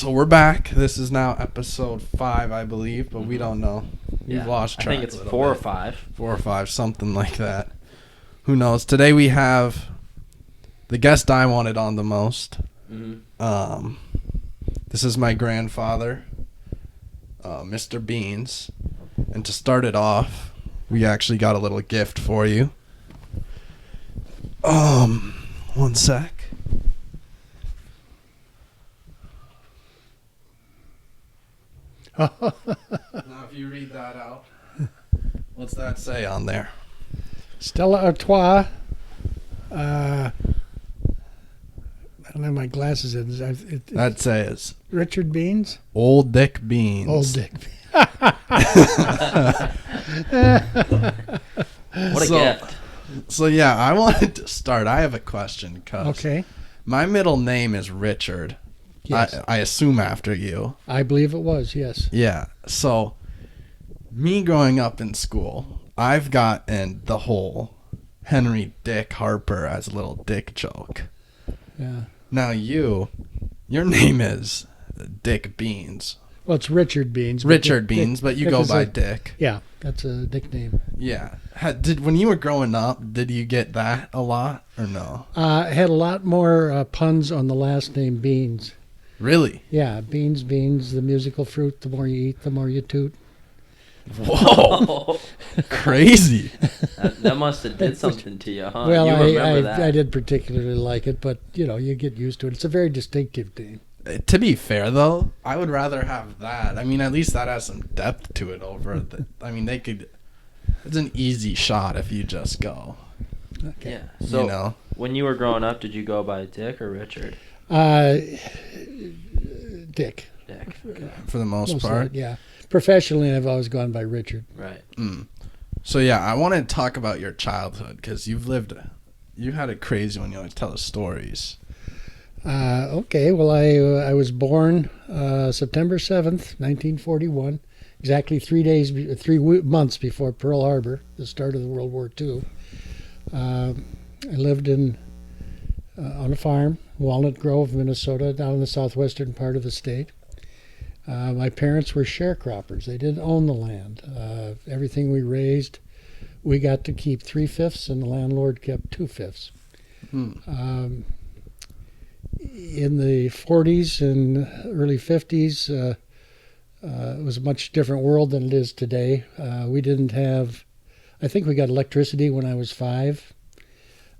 So we're back. This is now episode 5, I believe, but we don't know. We've lost track. I think it's 4 or 5. 4 or 5, something like that. Who knows? Today we have the guest I wanted on the most. Mm-hmm. This is my grandfather, Mr. Beans. And to start it off, we actually got a little gift for you. One sec. Now, if you read that out, what's that say on there? Stella Artois. I don't have my glasses in. That says Richard Beans? Old Dick Beans. Old Dick. What a gift. So, yeah, I wanted to start. I have a question. Okay. My middle name is Richard. Yes. I assume after you. I believe it was, yes. Yeah. So, me growing up in school, I've gotten the whole Henry Dick Harper as a little dick joke. Yeah. Now your name is Dick Beans. Well, it's Richard Beans. Richard Beans, but you go by Dick. Yeah, that's a nickname. Yeah. When you were growing up, did you get that a lot or no? I had a lot more puns on the last name Beans. Really? Yeah, beans, the musical fruit. The more you eat, the more you toot. Whoa. Crazy. That must have did something to you, huh? Well, you remember that. I did particularly like it, but, you get used to it. It's a very distinctive name. To be fair, though, I would rather have that. I mean, at least that has some depth to it over. They could. It's an easy shot if you just go. Okay. Yeah. So, when you were growing up, did you go by Dick or Richard? Dick. Dick. Okay. For the most part. Yeah. Professionally, I've always gone by Richard. Right. So, yeah, I want to talk about your childhood because you had a crazy one. You always tell us stories. Okay, well, I was born September 7th, 1941, exactly 3 months before Pearl Harbor, the start of the World War II. I lived on a farm, Walnut Grove, Minnesota, down in the southwestern part of the state. My parents were sharecroppers. They didn't own the land. Everything we raised, we got to keep 3/5, and the landlord kept 2/5. In the 40s and early 50s, it was a much different world than it is today. We didn't have, I think we got electricity when I was 5.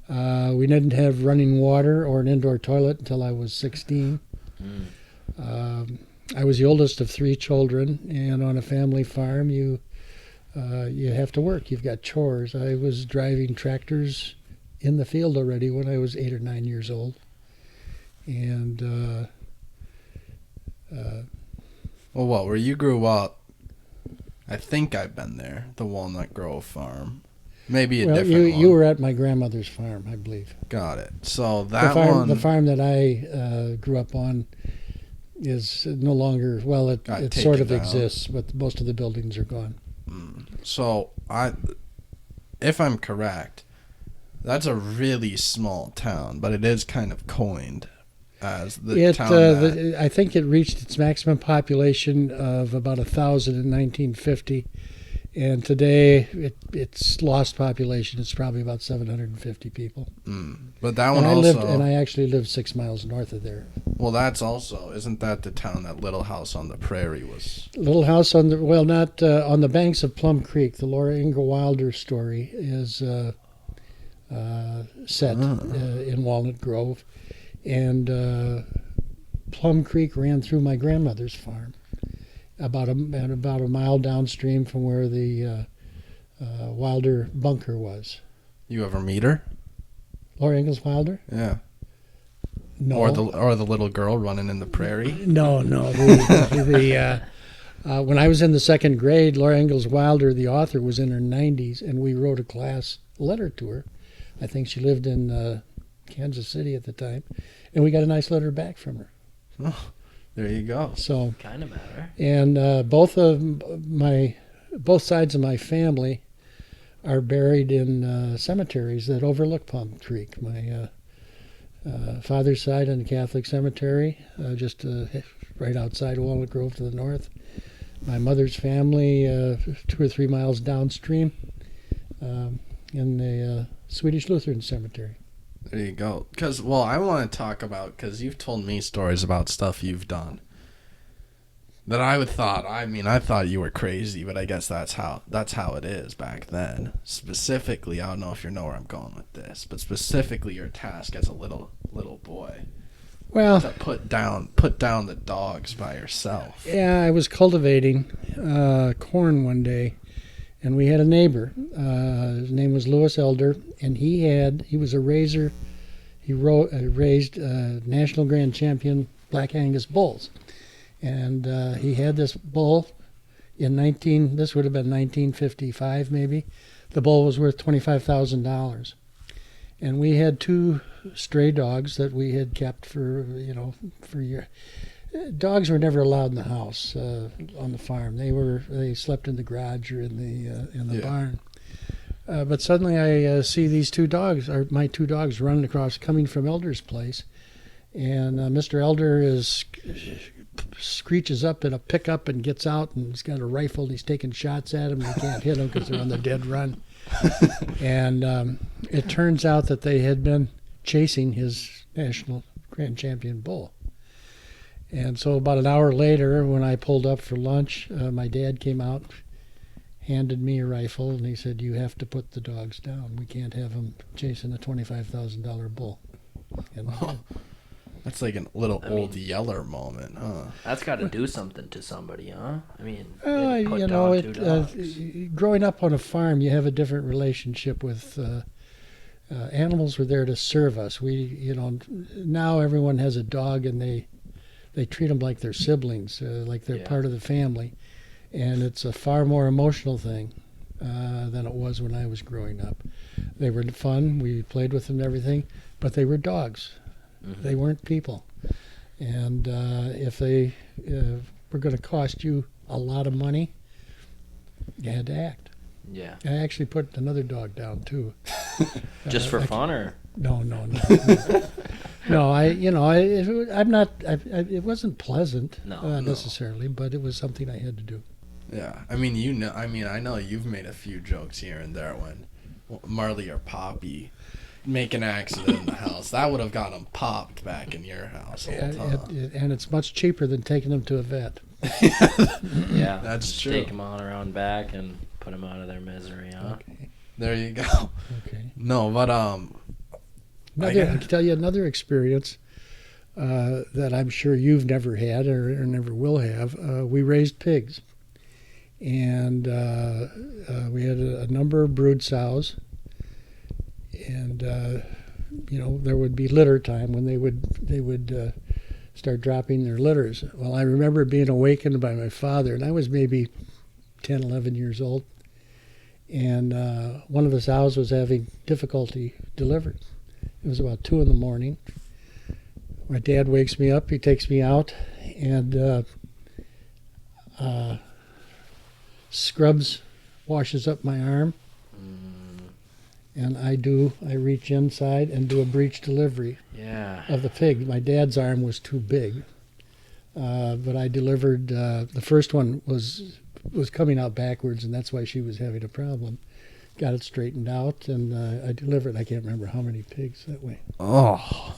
We didn't have running water or an indoor toilet until I was 16. I was the oldest of 3 children, and on a family farm, you have to work. You've got chores. I was driving tractors in the field already when I was 8 or 9 years old. And where you grew up, I think I've been there, the Walnut Grove farm. Maybe a different one. You were at my grandmother's farm, I believe. Got it. So the farm that I grew up on is no longer, well, it sort of exists, but most of the buildings are gone. So if I'm correct, that's a really small town, but it is kind of coined as the town I think it reached its maximum population of about 1,000 in 1950, and today it's lost population. It's probably about 750 people. But that one I actually lived 6 miles north of there. Well, that's also, isn't that the town that Little House on the Prairie was? Little House on the banks of Plum Creek. The Laura Ingalls Wilder story is set in Walnut Grove. And Plum Creek ran through my grandmother's farm, about a mile downstream from where the Wilder bunker was. You ever meet her? Laura Ingalls Wilder? Yeah. No. Or the little girl running in the prairie? No. When I was in the 2nd grade, Laura Ingalls Wilder, the author, was in her 90s, and we wrote a class letter to her. I think she lived in Kansas City at the time, and we got a nice letter back from her. Oh, there you go. So kind of matter. And both sides of my family are buried in cemeteries that overlook Plum Creek. My father's side in the Catholic cemetery, just right outside Walnut Grove to the north. My mother's family 2 or 3 miles downstream in the Swedish Lutheran Cemetery. There you go. I want to talk about, because you've told me stories about stuff you've done that I thought you were crazy, but I guess that's how it is back then. Specifically, I don't know if you know where I'm going with this, but specifically your task as a little boy. Well, To put down the dogs by yourself. yeah, I was cultivating corn one day, and we had a neighbor. His name was Louis Elder, and he was a raiser. He raised National Grand Champion Black Angus bulls. And he had this bull this would have been 1955 maybe. The bull was worth $25,000. And we had 2 stray dogs that we had kept for years. Dogs were never allowed in the house on the farm. They slept in the garage or in the barn. But suddenly I see these 2 dogs, my 2 dogs, running across, coming from Elder's place. And Mr. Elder screeches up in a pickup and gets out, and he's got a rifle, and he's taking shots at them. He can't hit them because they're on the dead run. And it turns out that they had been chasing his National Grand Champion bull. And so about an hour later, when I pulled up for lunch, my dad came out, handed me a rifle, and he said, "You have to put the dogs down. We can't have them chasing a $25,000 bull." And I did. That's like a little Old Yeller moment, huh? That's got to do something to somebody, huh? I mean, growing up on a farm, you have a different relationship with animals. Were there to serve us. Now everyone has a dog, and they treat them like they're siblings, like they're part of the family, and it's a far more emotional thing than it was when I was growing up. They were fun. We played with them and everything, but they were dogs. Mm-hmm. They weren't people. And if they were going to cost you a lot of money, you had to act. Yeah. I actually put another dog down, too. Just for fun, or? No. No, it wasn't pleasant necessarily, but it was something I had to do. Yeah. I know you've made a few jokes here and there when Marley or Poppy make an accident in the house. That would have got them popped back in your house. And it's much cheaper than taking them to a vet. Yeah. That's true. Take them on around back and put them out of their misery, huh? Okay. There you go. Okay. No, but I can tell you another experience that I'm sure you've never had or never will have. We raised pigs, and we had a number of brood sows. And there would be litter time when they would start dropping their litters. Well, I remember being awakened by my father, and I was maybe 10, 11 years old. And one of the sows was having difficulty delivering. It was about 2 a.m. My dad wakes me up. He takes me out and washes up my arm. And I reach inside and do a breech delivery of the pig. My dad's arm was too big, but I delivered. The first one was coming out backwards, and that's why she was having a problem. Got it straightened out, and I delivered. I can't remember how many pigs that way. Oh.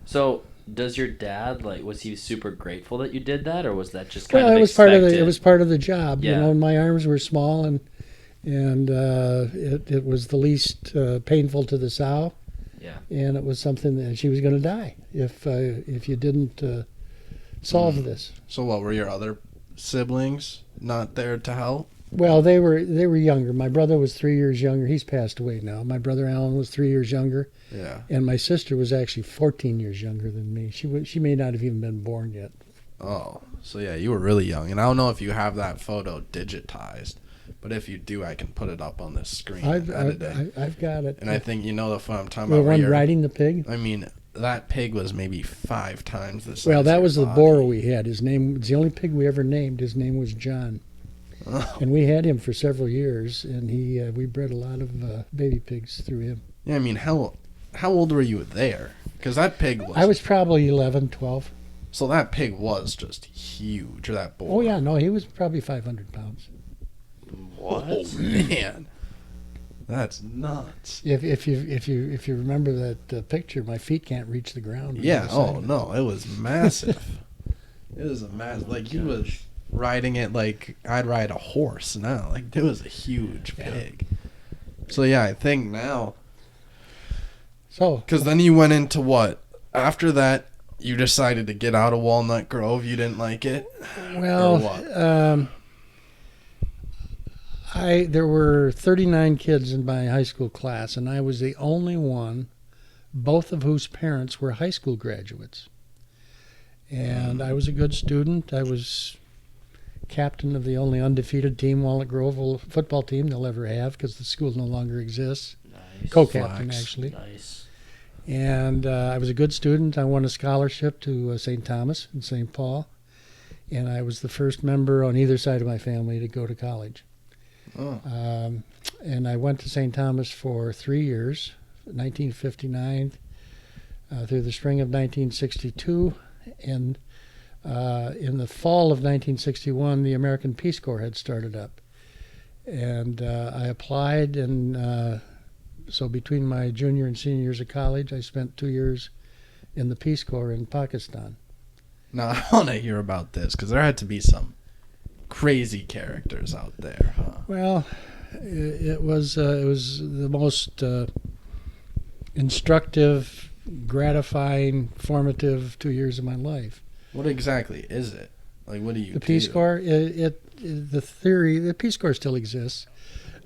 So, does your dad, was he super grateful that you did that, or was that just kind of it was expected? It was part of the job. Yeah. My arms were small, and it was the least painful to the sow. Yeah. And it was something that she was going to die if you didn't solve this. So what, were your other siblings not there to help? Well, they were younger. My brother was 3 years younger. He's passed away now. My brother Alan was 3 years younger. Yeah. And my sister was actually 14 years younger than me. She may not have even been born yet. Oh, so yeah, you were really young. And I don't know if you have that photo digitized, but if you do, I can put it up on this screen. I've got it. And I think you know the photo I'm talking the about. The one riding the pig? I mean, that pig was maybe 5 times the size. Well, that of was your the body. boar we had. His name was the only pig we ever named. His name was John. Oh. And we had him for several years, and we bred a lot of baby pigs through him. Yeah, I mean, how old were you there? Because that pig was... I was probably 11, 12. So that pig was just huge, or that boar. Oh yeah, no, he was probably 500 pounds. What? Oh, man. That's nuts. If you remember that picture, my feet can't reach the ground. Yeah. Oh no, it was massive. It was a massive. Like he was riding it like I'd ride a horse now. Like it was a huge pig. So yeah, I think now. So. Because then you went into what? After that, you decided to get out of Walnut Grove. You didn't like it. Well, there were 39 kids in my high school class, and I was the only one, both of whose parents were high school graduates. And I was a good student. I was captain of the only undefeated team, Walnut Grove football team they'll ever have, because the school no longer exists. Nice. Co-captain, actually. Nice. And I was a good student. I won a scholarship to St. Thomas and St. Paul. And I was the first member on either side of my family to go to college. Oh. And I went to St. Thomas for 3 years, 1959 through the spring of 1962. And in the fall of 1961, the American Peace Corps had started up. And I applied, and so between my junior and senior years of college, I spent 2 years in the Peace Corps in Pakistan. Now, I want to hear about this, because there had to be some crazy characters out there, huh? Well, it was the most instructive, gratifying, formative 2 years of my life. What exactly is it? Like, what do you do? The Peace Corps, the Peace Corps still exists,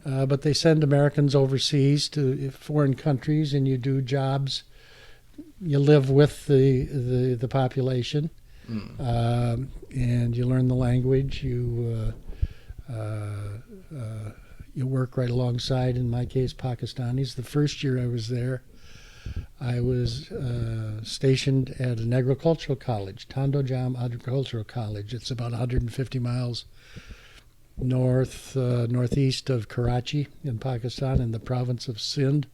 but they send Americans overseas to foreign countries, and you do jobs. You live with the population. And you learn the language. You work right alongside, in my case, Pakistanis. The first year I was there, I was stationed at an agricultural college, Tandojam Agricultural College. It's about 150 miles northeast of Karachi in Pakistan, in the province of Sindh.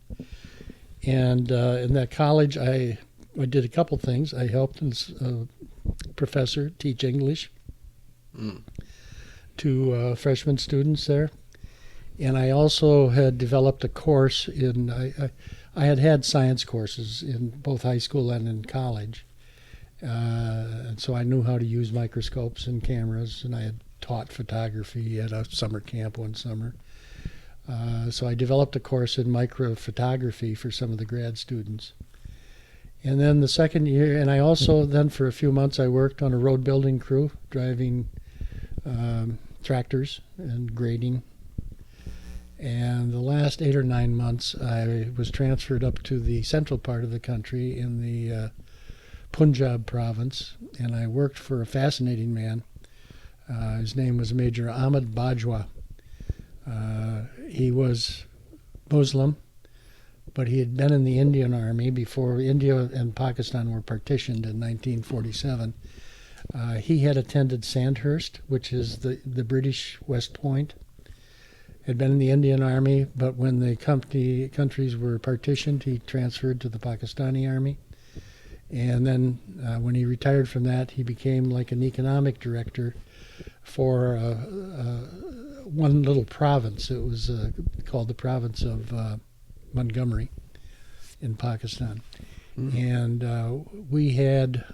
And in that college, I did a couple things. I helped professor teach English to freshman students there, and I also had developed a course in I had science courses in both high school and in college, and so I knew how to use microscopes and cameras, and I had taught photography at a summer camp one summer. So I developed a course in microphotography for some of the grad students. And then the second year, and I also then for a few months I worked on a road building crew, driving tractors and grading. And the last 8 or 9 months I was transferred up to the central part of the country in the Punjab province, and I worked for a fascinating man. His name was Major Ahmed Bajwa. He was Muslim, but he had been in the Indian Army before India and Pakistan were partitioned in 1947. He had attended Sandhurst, which is the British West Point. Had been in the Indian Army, but when the countries were partitioned, he transferred to the Pakistani Army. And then when he retired from that, he became like an economic director for one little province. It was called the province of Montgomery in Pakistan. And we had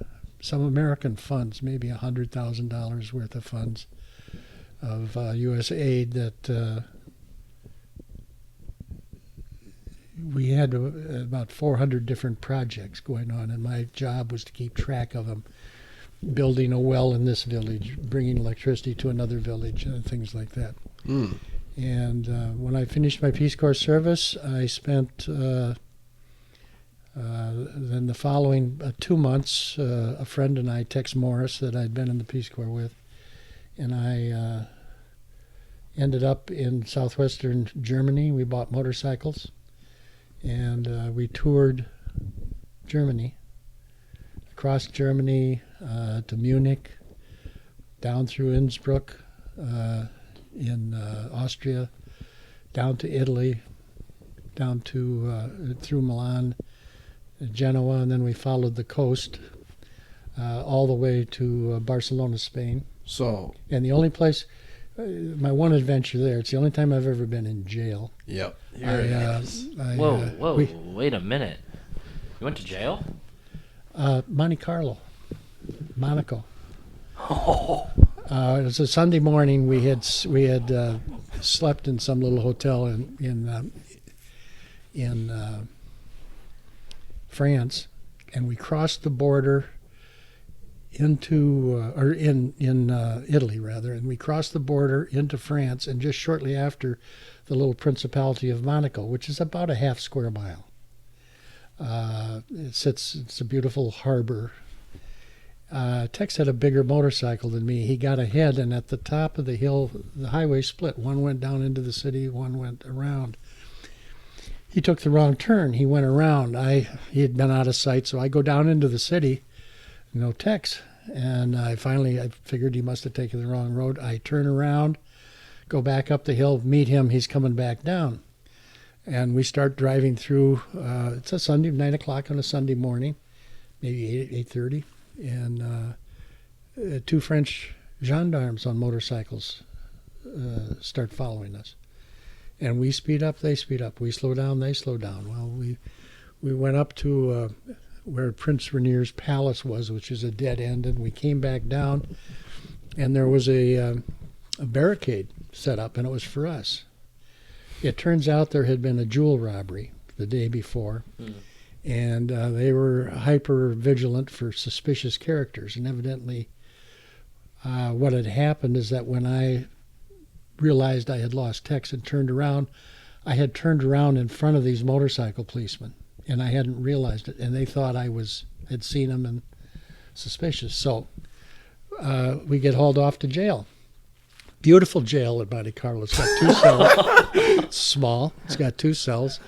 some American funds, maybe $100,000 worth of funds of U.S. aid that we had about 400 different projects going on, and my job was to keep track of them, building a well in this village, bringing electricity to another village, and things like that. And when I finished my Peace Corps service, I spent then the following 2 months, a friend and I, Tex Morris, that I'd been in the Peace Corps with, and I ended up in southwestern Germany. We bought motorcycles, and we toured Germany, across Germany to Munich, down through Innsbruck in Austria, down to Italy, down to through Milan, Genoa, and then we followed the coast all the way to Barcelona, Spain. So, And the only place, my one adventure there, it's the only time I've ever been in jail. yep. Here it is. Whoa, wait a minute. You went to jail? Monte Carlo, Monaco. Oh. It was a Sunday morning. We had slept in some little hotel in France, and we crossed the border into in Italy rather, and we crossed the border into France, and just shortly after, the little Principality of Monaco, which is about a half square mile. It's a beautiful harbor. Tex had a bigger motorcycle than me. He got ahead, and at the top of the hill, the highway split. One went down into the city, one went around. He took the wrong turn. He went around. He had been out of sight, so I go down into the city. No Tex. And I figured he must have taken the wrong road. I turn around, go back up the hill, meet him. He's coming back down. And we start driving through. It's a Sunday, 9 o'clock on a Sunday morning, maybe 8:30. And two French gendarmes on motorcycles start following us. And we speed up, they speed up. We slow down, they slow down. Well, we went up to where Prince Rainier's palace was, which is a dead end, and we came back down, and there was a barricade set up, and it was for us. It turns out there had been a jewel robbery the day before, and they were hyper vigilant for suspicious characters. And evidently, what had happened is that when I realized I had lost Tex and turned around, I had turned around in front of these motorcycle policemen, and I hadn't realized it, and they thought I had seen them and suspicious. So we get hauled off to jail. Beautiful jail at Monte Carlo. It's got 2 cells. It's small. It's got 2 cells.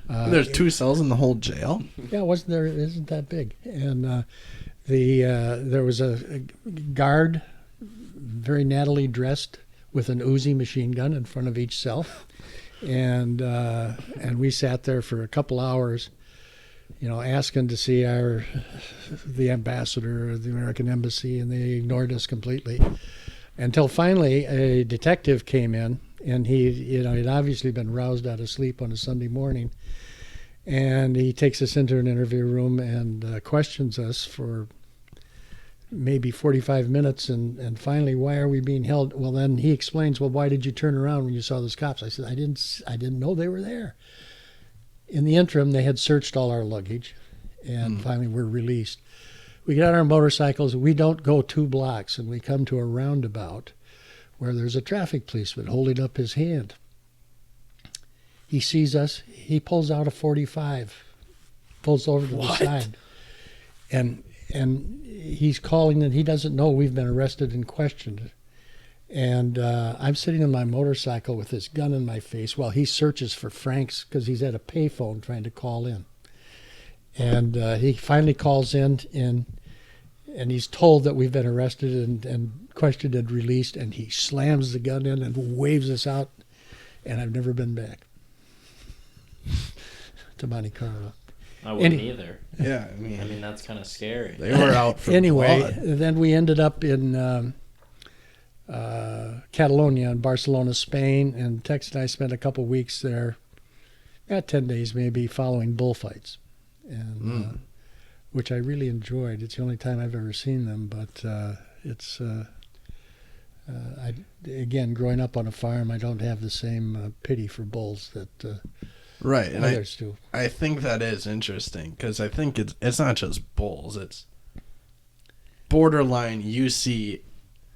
There's 2 cells in the whole jail? Yeah, it isn't that big. And there was a guard, very nattily dressed, with an Uzi machine gun in front of each cell. And we sat there for a couple hours, asking to see the ambassador of the American embassy, and they ignored us completely. Until finally a detective came in, and he'd obviously been roused out of sleep on a Sunday morning, and he takes us into an interview room and questions us for maybe 45 minutes, and finally, why are we being held? Well, then he explains, well, why did you turn around when you saw those cops? I said, I didn't know they were there. In the interim, they had searched all our luggage, and finally we're released. We get on our motorcycles. We don't go 2 blocks, and we come to a roundabout where there's a traffic policeman holding up his hand. He sees us. He pulls out a .45, pulls over to the side, and he's calling, and he doesn't know we've been arrested and questioned. And I'm sitting on my motorcycle with this gun in my face while he searches for Frank's, because he's at a payphone trying to call in. And he finally calls in, and he's told that we've been arrested and questioned and released, and he slams the gun in and waves us out, and I've never been back to Monte Carlo. I wouldn't either. Yeah, I mean that's kind of scary. They were out for anyway, blood. Then we ended up in Catalonia in Barcelona, Spain, and Tex and I spent a couple weeks there, 10 days maybe, following bullfights, and which I really enjoyed. It's the only time I've ever seen them, but it's again, growing up on a farm, I don't have the same pity for bulls that right, and others do. I think that is interesting, because I think it's not just bulls. It's borderline. You see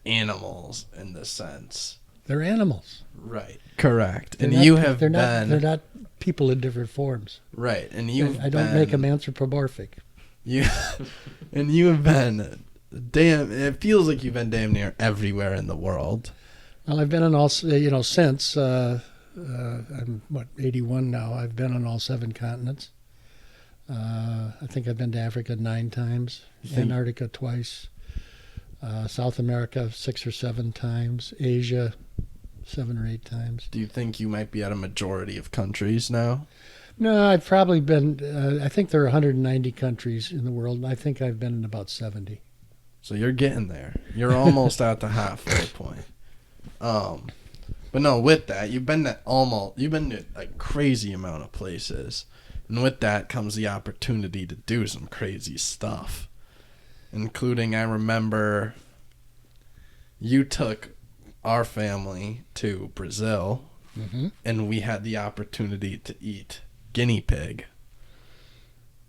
animals in the sense. They're animals. Right. Correct. They're and not, you have they're been. Not, they're not people in different forms. Right. And you've I don't make them anthropomorphic. And you have been it feels like you've been damn near everywhere in the world. Well, I've been in all, since I'm 81 now. I've been on all 7 continents. I think I've been to Africa 9 times, Antarctica twice, South America 6 or 7 times, Asia 7 or 8 times. Do you think you might be at a majority of countries now? No, I've probably been, I think there are 190 countries in the world, and I think I've been in about 70. So you're getting there. You're almost at the halfway point. But no, with that, you've been to a crazy amount of places. And with that comes the opportunity to do some crazy stuff. Including, I remember you took our family to Brazil, and we had the opportunity to eat guinea pig.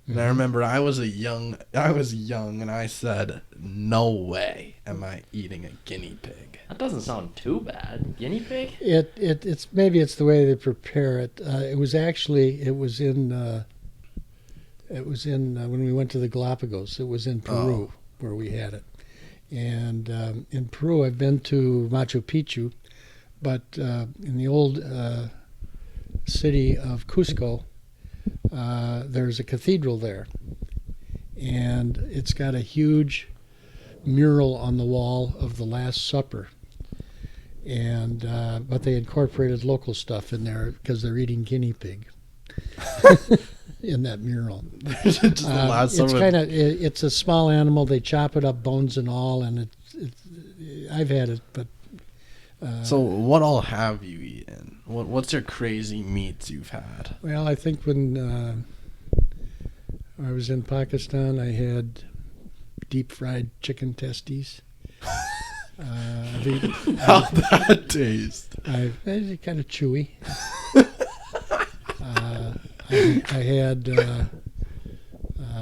And I remember I was young, and I said, "No way am I eating a guinea pig." That doesn't sound too bad. Guinea pig? It's maybe it's the way they prepare it. It was in when we went to the Galapagos. It was in Peru where we had it. And in Peru, I've been to Machu Picchu, but in the old city of Cusco, there's a cathedral there, and it's got a huge mural on the wall of the Last Supper. And but they incorporated local stuff in there because they're eating guinea pig in that mural. It's a small animal. They chop it up, bones and all, and I've had it, but. So what all have you eaten? What's your crazy meats you've had? Well, I think when I was in Pakistan, I had deep fried chicken testes. How'd that taste? It's kind of chewy. I had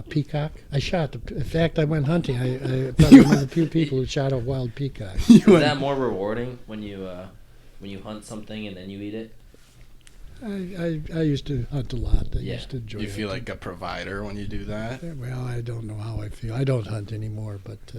peacock. In fact, I went hunting. I probably one of the few people who shot a wild peacock. Is that more rewarding when you hunt something and then you eat it? I used to hunt a lot. I used to enjoy it. You feel like a provider when you do that? Well, I don't know how I feel. I don't hunt anymore, but...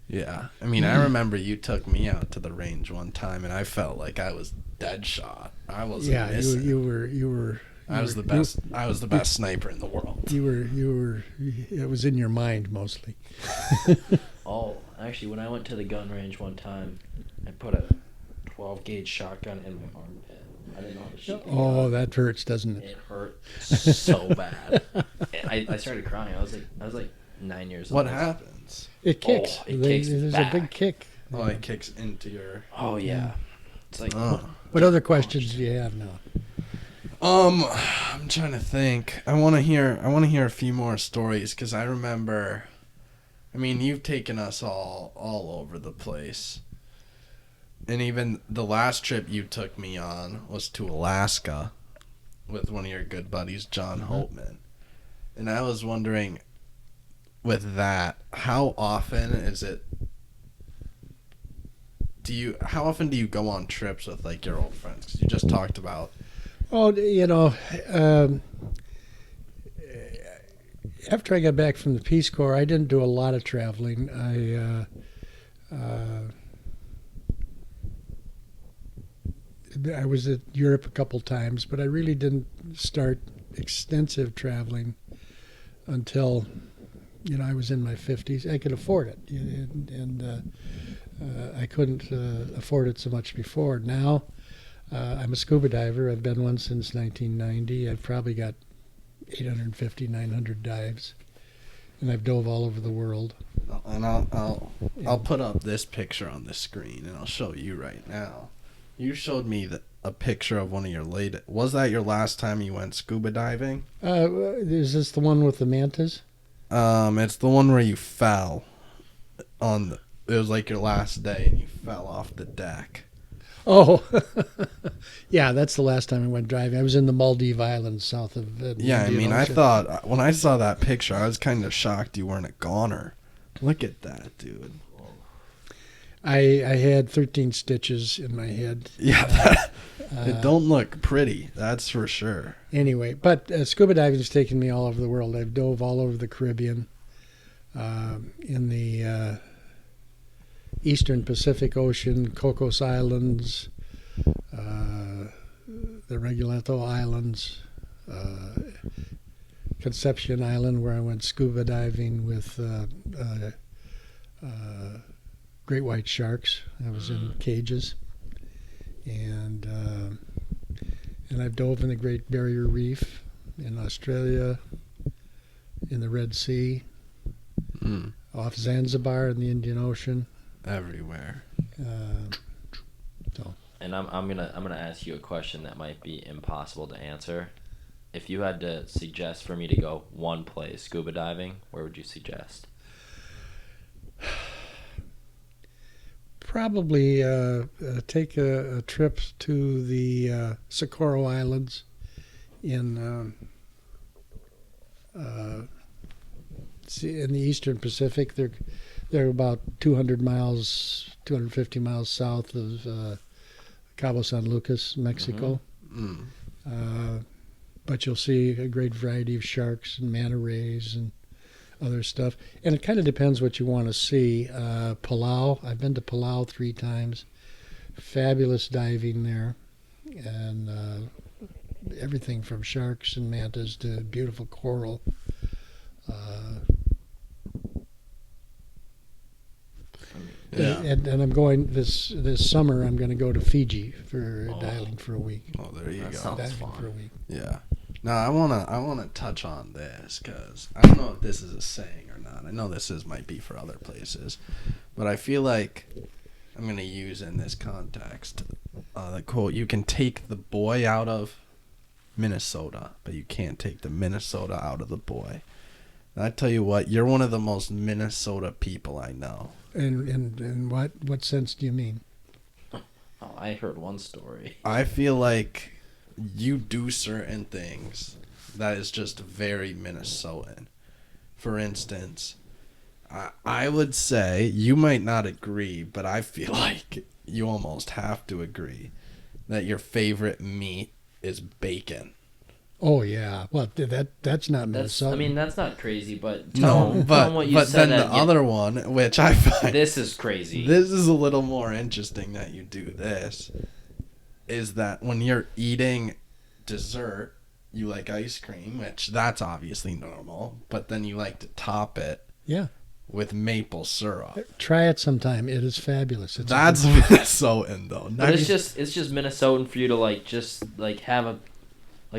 yeah. I mean, I remember you took me out to the range one time, and I felt like I was dead shot. I wasn't missing. You were... I was the best. I was the best sniper in the world. You were. It was in your mind mostly. Oh, actually, when I went to the gun range one time, I put a 12 gauge shotgun in my armpit. I didn't know how to shoot. Oh, that hurts, doesn't it? It hurt so bad. I started crying. I was like 9 years old. What happens? It kicks. There's back. a big kick. Oh, it kicks into your. Oh yeah. It's like. What other questions do you have now? I'm trying to think. I want to hear a few more stories because I remember. I mean, you've taken us all over the place, and even the last trip you took me on was to Alaska with one of your good buddies, John Holtman, and I was wondering, with that, how often is it? How often do you go on trips with like your old friends? Because you just talked about. Oh, after I got back from the Peace Corps, I didn't do a lot of traveling. I was at Europe a couple times, but I really didn't start extensive traveling until, I was in my 50s. I could afford it, and I couldn't afford it so much before. Now, I'm a scuba diver. I've been one since 1990. I've probably got 850, 900 dives, and I've dove all over the world. And I'll put up this picture on the screen, and I'll show you right now. You showed me a picture of one of your latest. Was that your last time you went scuba diving? Is this the one with the mantas? It's the one where you fell it was like your last day, and you fell off the deck. Oh, yeah, that's the last time I went driving. I was in the Maldive Islands south of the Yeah, Indian I Ocean. thought, when I saw that picture, I was kind of shocked you weren't a goner. Look at that, dude. I had 13 stitches in my head. Yeah, it don't look pretty, that's for sure. Anyway, but scuba diving has taken me all over the world. I've dove all over the Caribbean, in the Eastern Pacific Ocean, Cocos Islands, the Reguleto Islands, Conception Island, where I went scuba diving with great white sharks. I was in cages, and I've dove in the Great Barrier Reef in Australia, in the Red Sea. off Zanzibar in the Indian Ocean. Everywhere. And I'm gonna ask you a question that might be impossible to answer. If you had to suggest for me to go one place scuba diving, where would you suggest? Probably take a trip to the Socorro Islands in the Eastern Pacific. They're about 250 miles south of Cabo San Lucas, Mexico. But you'll see a great variety of sharks and manta rays and other stuff. And it kind of depends what you want to see. Palau, I've been to Palau 3 times. Fabulous diving there. And everything from sharks and mantas to beautiful coral. Yeah. And I'm going this summer. I'm going to go to Fiji for diving for a week. Oh, there you go. Sounds Diving fun. for a week. Yeah. Now I wanna touch on this because I don't know if this is a saying or not. I know this might be for other places, but I feel like I'm gonna use in this context the quote: "You can take the boy out of Minnesota, but you can't take the Minnesota out of the boy." And I tell you what, you're one of the most Minnesota people I know. And what sense do you mean? Oh, I heard one story. I feel like you do certain things that is just very Minnesotan. For instance, I would say, you might not agree, but I feel like you almost have to agree that your favorite meat is bacon. Oh yeah, well that's not Minnesota. That's not crazy, but Tell them what you said. Then the other one, which I find this is crazy. This is a little more interesting that you do this, is that when you're eating dessert, you like ice cream, which that's obviously normal, but then you like to top it with maple syrup. Try it sometime. It is fabulous. That's Minnesotan though. But it's just Minnesotan for you to have a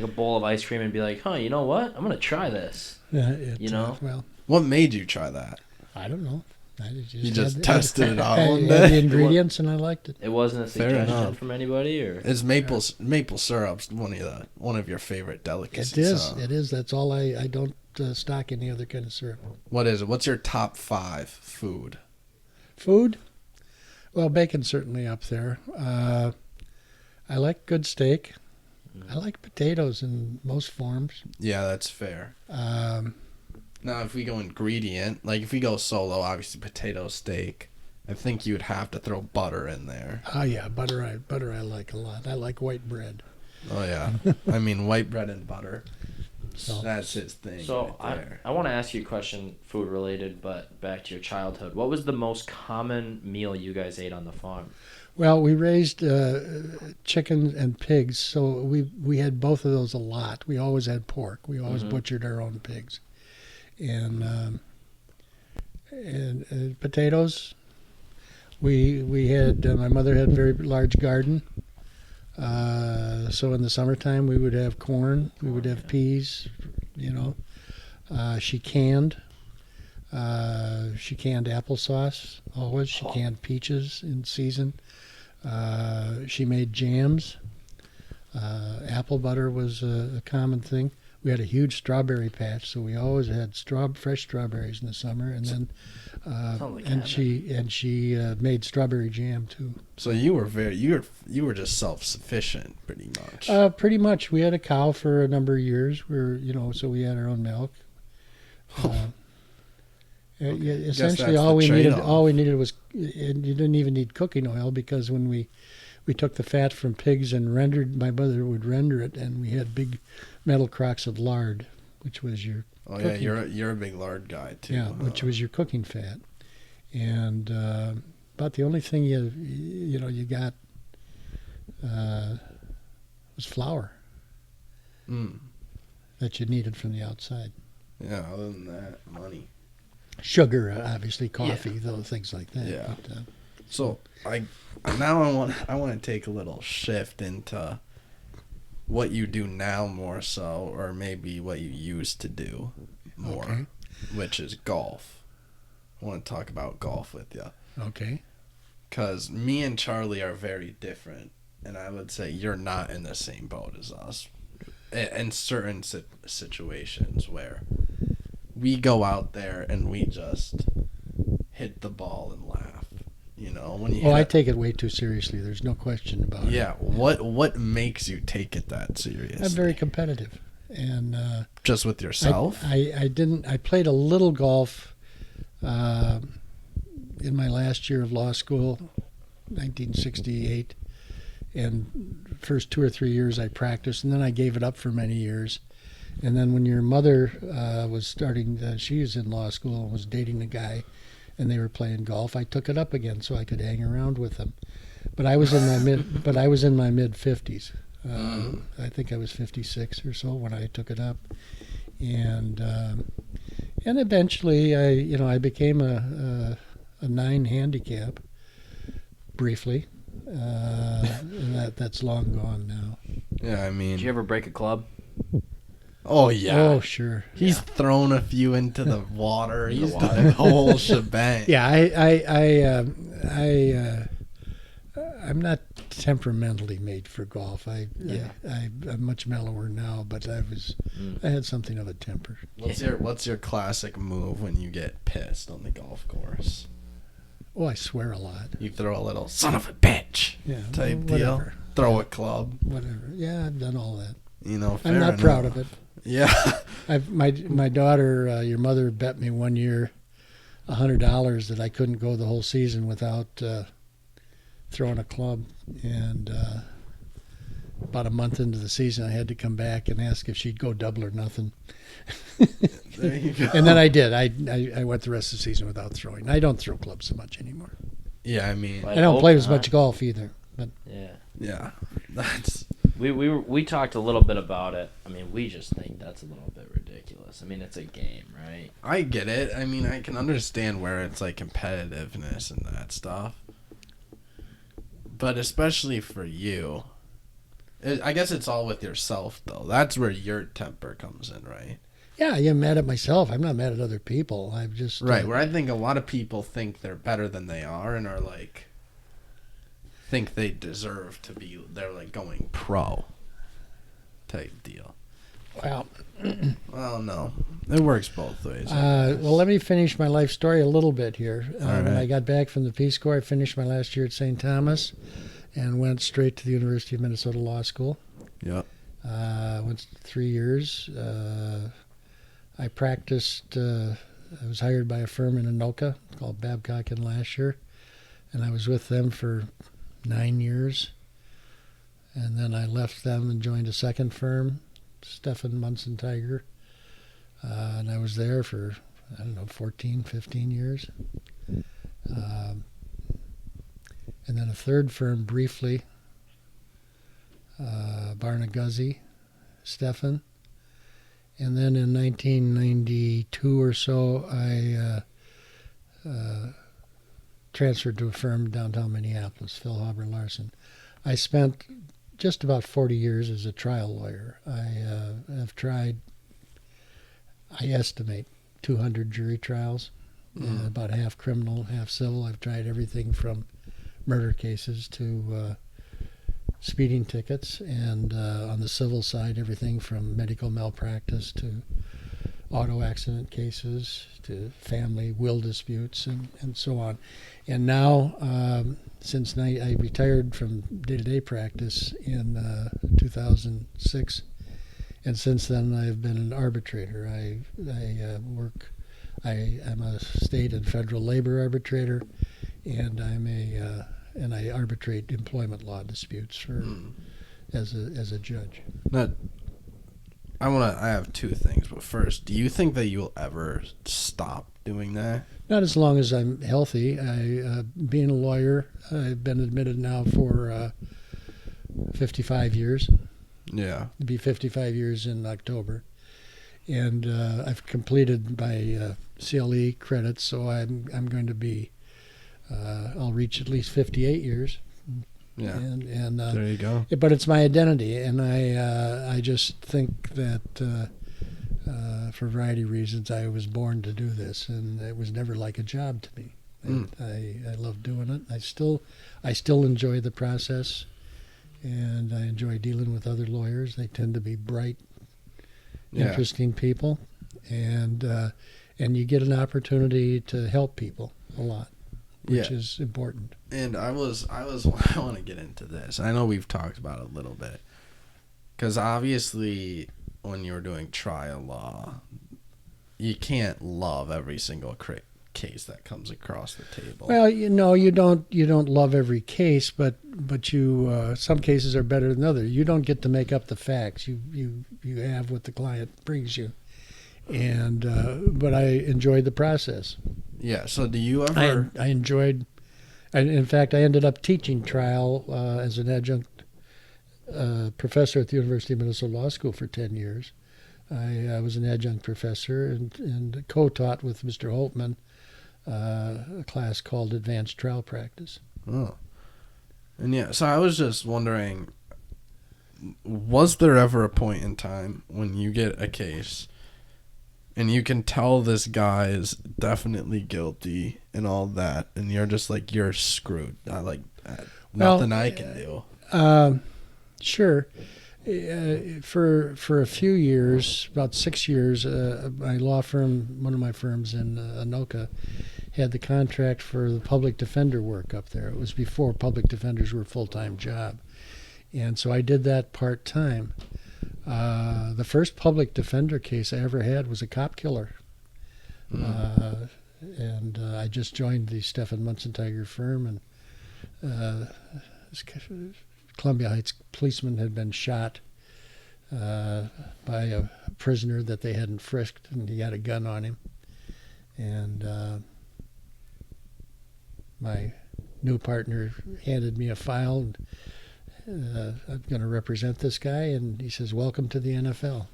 bowl of ice cream and be like, huh, you know what? I'm gonna try this. Well, what made you try that? I don't know. You just tested it out one day. day. The ingredients, and I liked it. It wasn't a suggestion from anybody, or is maple syrup's one of your favorite delicacies? It is. It is. That's all. I don't stock any other kind of syrup. What is it? What's your top 5 food? Food? Well, bacon's certainly up there. I like good steak. I like potatoes in most forms. Yeah, that's fair. Now, if we go ingredient, like if we go solo, obviously potato steak, I think you would have to throw butter in there. Oh, yeah, butter I like a lot. I like white bread. Oh, yeah. I mean, white bread and butter. That's his thing. So right there. I want to ask you a question, food related, but back to your childhood. What was the most common meal you guys ate on the farm? Well, we raised chickens and pigs, so we had both of those a lot. We always had pork. We always butchered our own pigs, and potatoes. We had my mother had a very large garden, so in the summertime we would have corn. We would have peas. She canned. She canned applesauce always. She canned peaches in season. She made jams. Apple butter was a common thing. We had a huge strawberry patch, so we always had fresh strawberries in the summer, and then she made strawberry jam too. So you were just self-sufficient pretty much. Pretty much, we had a cow for a number of years. So we had our own milk. Essentially, all we needed was, and you didn't even need cooking oil, because when we took the fat from pigs and my mother would render it, and we had big metal crocks of lard, which was your cooking. You're a big lard guy too. Yeah, which was your cooking fat, and about the only thing you got was flour that you needed from the outside. Yeah, other than that, money. Sugar, obviously, coffee, those things like that. Yeah. But, so I want to take a little shift into what you do now more so, or maybe what you used to do more, which is golf. I want to talk about golf with you. Okay. Because me and Charlie are very different. And I would say you're not in the same boat as us. In certain situations where we go out there and we just hit the ball and laugh. You know, when you I take it way too seriously. There's no question about it. Yeah, what makes you take it that seriously? I'm very competitive, and just with yourself. I played a little golf in my last year of law school, 1968, and first 2 or 3 years I practiced, and then I gave it up for many years. And then when your mother was starting, she was in law school and was dating a guy, and they were playing golf, I took it up again so I could hang around with them. But I was in my mid 50s. I think I was 56 or so when I took it up, and eventually I became a 9 handicap briefly. And that's long gone now. Yeah, I mean. Did you ever break a club? Oh yeah. Oh sure. He's thrown a few into the water. He's done the whole shebang. Yeah, I'm not temperamentally made for golf. I'm much mellower now, but I had something of a temper. What's your classic move when you get pissed on the golf course? Oh, I swear a lot. You throw a little "son of a bitch" type deal. Throw a club. Whatever. Yeah, I've done all that. You know, I'm not proud of it. Yeah. My daughter, your mother, bet me one year $100 that I couldn't go the whole season without throwing a club. And about a month into the season, I had to come back and ask if she'd go double or nothing. There you go. And then I did. I went the rest of the season without throwing. I don't throw clubs so much anymore. Yeah, I mean, I don't play as much golf either. But yeah, that's. We talked a little bit about it. I mean, we just think that's a little bit ridiculous. I mean, it's a game, right? I get it. I mean, I can understand where it's like competitiveness and that stuff. But especially for you, I guess it's all with yourself, though. That's where your temper comes in, right? Yeah, I'm mad at myself. I'm not mad at other people. I've just... Right, where I think a lot of people think they're better than they are and are like... think they deserve to be... They're like going pro type deal. Well... Well, no. It works both ways. Well, let me finish my life story a little bit here. All When right. I got back from the Peace Corps, I finished my last year at St. Thomas and went straight to the University of Minnesota Law School. Yep. Went 3 years. I practiced, I was hired by a firm in Anoka called Babcock and Lasher, and I was with them for 9 years. And then I left them and joined a second firm, Stephan Munson Tiger, and I was there for, 14, 15 years. And then a third firm briefly, Barna Guzzi, Stephan. And then in 1992 or so, I transferred to a firm downtown Minneapolis, Phil Hauber Larson. I spent just about 40 years as a trial lawyer. I have tried, I estimate, 200 jury trials, about half criminal, half civil. I've tried everything from murder cases to speeding tickets, and on the civil side, everything from medical malpractice to auto accident cases to family will disputes and so on. And now, since I retired from day-to-day practice in 2006, and since then I've been an arbitrator. I am a state and federal labor arbitrator, and I arbitrate employment law disputes as a judge. Now, I have two things, but first, do you think that you'll ever stop doing that? Not as long as I'm healthy. Being a lawyer, I've been admitted now for 55 years. Yeah. It'll be 55 years in October. And I've completed my CLE credits, so I'm going to be, I'll reach at least 58 years. Yeah. And there you go. But it's my identity, and I just think that for a variety of reasons, I was born to do this, and it was never like a job to me. I love doing it. I still enjoy the process, and I enjoy dealing with other lawyers. They tend to be bright, interesting people, and you get an opportunity to help people a lot, which is important. And I want to get into this. I know we've talked about it a little bit, because obviously when you're doing trial law, you can't love every single case that comes across the table. Well, you don't love every case, but you some cases are better than others. You don't get to make up the facts. You have what the client brings you, and but I enjoyed the process. Yeah. So do you ever? I enjoyed. In fact, I ended up teaching trial as an adjunct professor at the University of Minnesota Law School for 10 years. I was an adjunct professor and co-taught with Mr. Holtman a class called Advanced Trial Practice. Oh. And so I was just wondering, was there ever a point in time when you get a case and you can tell this guy is definitely guilty and all that, and you're just like, you're screwed. Nothing I can do. Sure. For a few years, about 6 years, my law firm, one of my firms in Anoka, had the contract for the public defender work up there. It was before public defenders were a full-time job. And so I did that part-time. The first public defender case I ever had was a cop killer. And I just joined the Stephan Munson Tiger firm, and Columbia Heights policeman had been shot by a prisoner that they hadn't frisked, and he had a gun on him. And my new partner handed me a file, and I'm going to represent this guy, and he says, "Welcome to the NFL."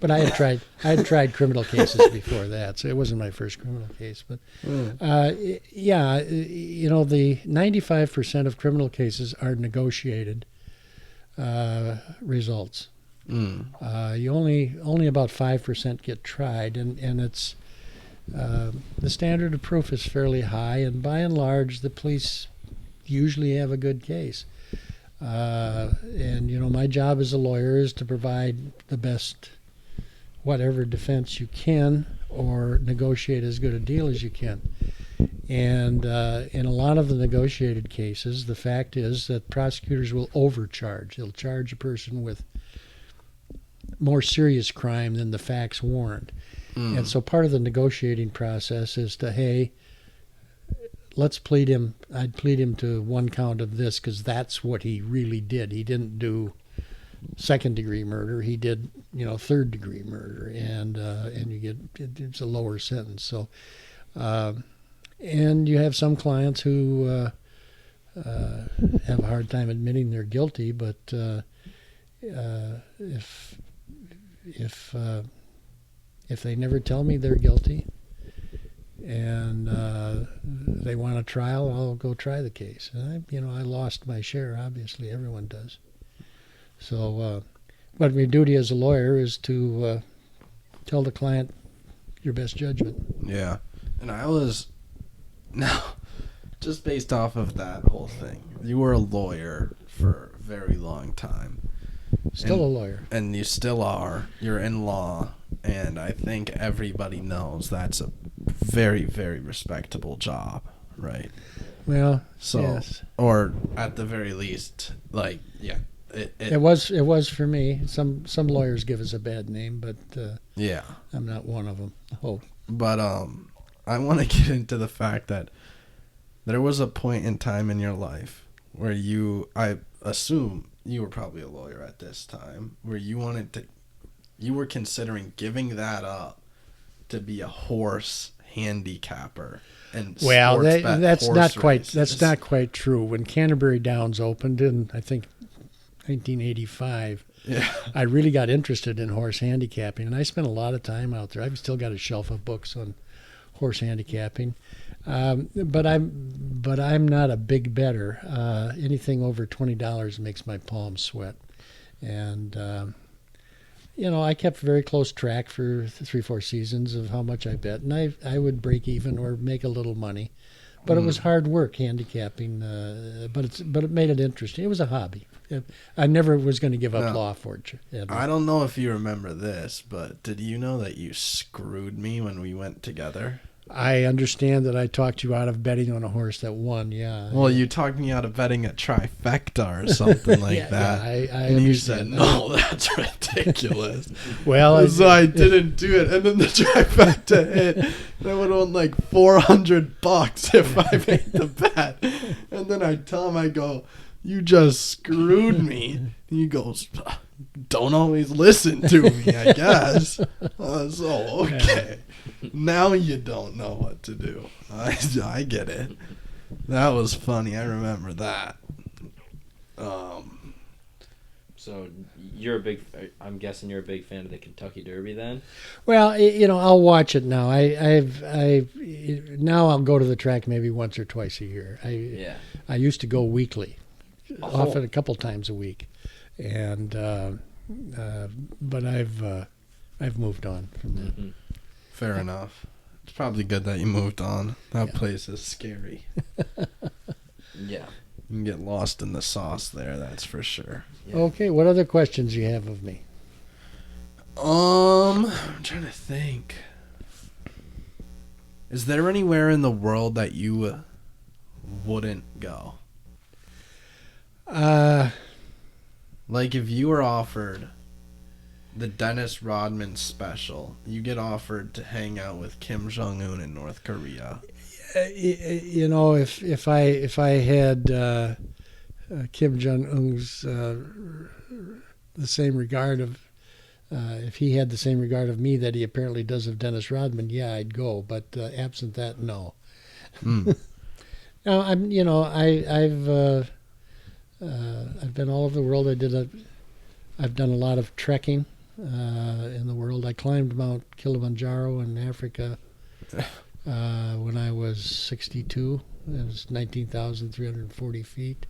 But I had tried criminal cases before that, so it wasn't my first criminal case. But the 95% of criminal cases are negotiated results. You only about 5% get tried, and it's the standard of proof is fairly high, and by and large, the police usually have a good case. And my job as a lawyer is to provide the best whatever defense you can, or negotiate as good a deal as you can. And in a lot of the negotiated cases, the fact is that prosecutors will overcharge. They'll charge a person with more serious crime than the facts warrant. And so part of the negotiating process is to, hey, let's plead him. I'd plead him to one count of this because that's what he really did. He didn't do second-degree murder. He did, third-degree murder, and you get it's a lower sentence. So, and you have some clients who have a hard time admitting they're guilty, but if they never tell me they're guilty and they want a trial, I'll go try the case. And I lost my share. Obviously, everyone does. So, but my duty as a lawyer is to tell the client your best judgment. Yeah. And now, just based off of that whole thing, you were a lawyer for a very long time. Still a lawyer. And you still are. You're in law, and I think everybody knows that's a very, very respectable job, right? Well, so, yes. Or at the very least, yeah. It was for me. Some lawyers give us a bad name, but yeah, I'm not one of them. Oh, but I want to get into the fact that there was a point in time in your life where I assume you were probably a lawyer at this time, where you were considering giving that up to be a horse handicapper. And that's not races. quite true. When Canterbury Downs opened in, I think, 1985, I really got interested in horse handicapping, and I spent a lot of time out there. I've still got a shelf of books on horse handicapping, but I'm not a big bettor. Anything over $20 makes my palms sweat, and I kept very close track for 3-4 seasons of how much I bet, and I would break even or make a little money, but it was hard work handicapping. But it made it interesting. It was a hobby. I never was going to give up law for it. I don't know if you remember this, but did you know that you screwed me when we went together? I understand that I talked you out of betting on a horse that won. Yeah. Well, you talked me out of betting a trifecta or something like that. And you said, no, that's ridiculous. Well, so I didn't do it. And then the trifecta hit. And I would have won like $400 if I made the bet. And then I tell him, I go, you just screwed me. And he goes, don't always listen to me, I guess. So, okay. Now you don't know what to do. I get it. That was funny. I remember that. So I'm guessing you're a big fan of the Kentucky Derby then? Well, I'll watch it now. Now I'll go to the track maybe once or twice a year. I used to go weekly, often a couple times a week, and but I've moved on from that. Mm-hmm. Fair enough. It's probably good that you moved on. That place is scary. Yeah. You can get lost in the sauce there, that's for sure. Yeah. Okay, what other questions you have of me? I'm trying to think. Is there anywhere in the world that you wouldn't go? Like if you were offered the Dennis Rodman special, you get offered to hang out with Kim Jong-un in North Korea. If I had Kim Jong-un's the same regard of, if he had the same regard of me that he apparently does of Dennis Rodman, yeah, I'd go. But absent that, no. Now I've been all over the world. I've done a lot of trekking in the world. I climbed Mount Kilimanjaro in Africa when I was 62. It was 19,340 feet.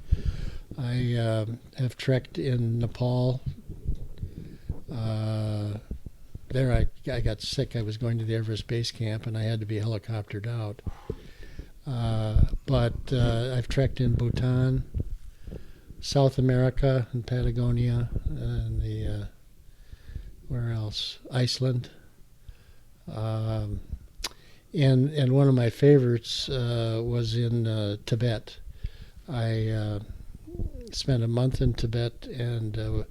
I have trekked in Nepal. There I got sick. I was going to the Everest Base Camp, and I had to be helicoptered out. But I've trekked in Bhutan, South America, and Patagonia, and where else? Iceland. And one of my favorites was in Tibet. I spent a month in Tibet and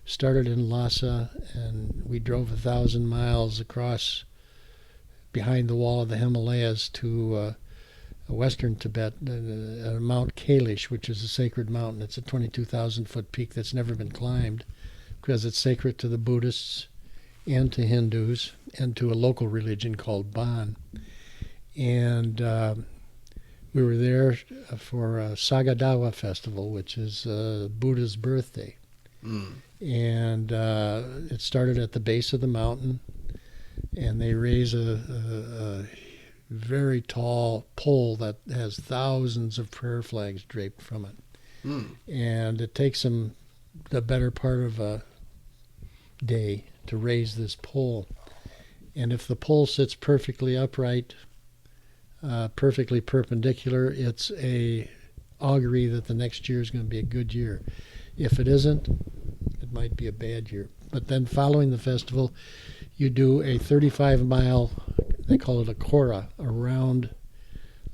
started in Lhasa, and we drove 1,000 miles across behind the wall of the Himalayas to western Tibet, Mount Kailash, which is a sacred mountain. It's a 22,000-foot peak that's never been climbed because it's sacred to the Buddhists and to Hindus and to a local religion called Bon. And we were there for a Sagadawa festival, which is Buddha's birthday. And it started at the base of the mountain, and they raise a very tall pole that has thousands of prayer flags draped from it. And it takes them the better part of a day to raise this pole. And if the pole sits perfectly upright, perfectly perpendicular, it's a augury that the next year is going to be a good year. If it isn't, it might be a bad year. But then following the festival, you do a 35-mile, they call it a Kora, around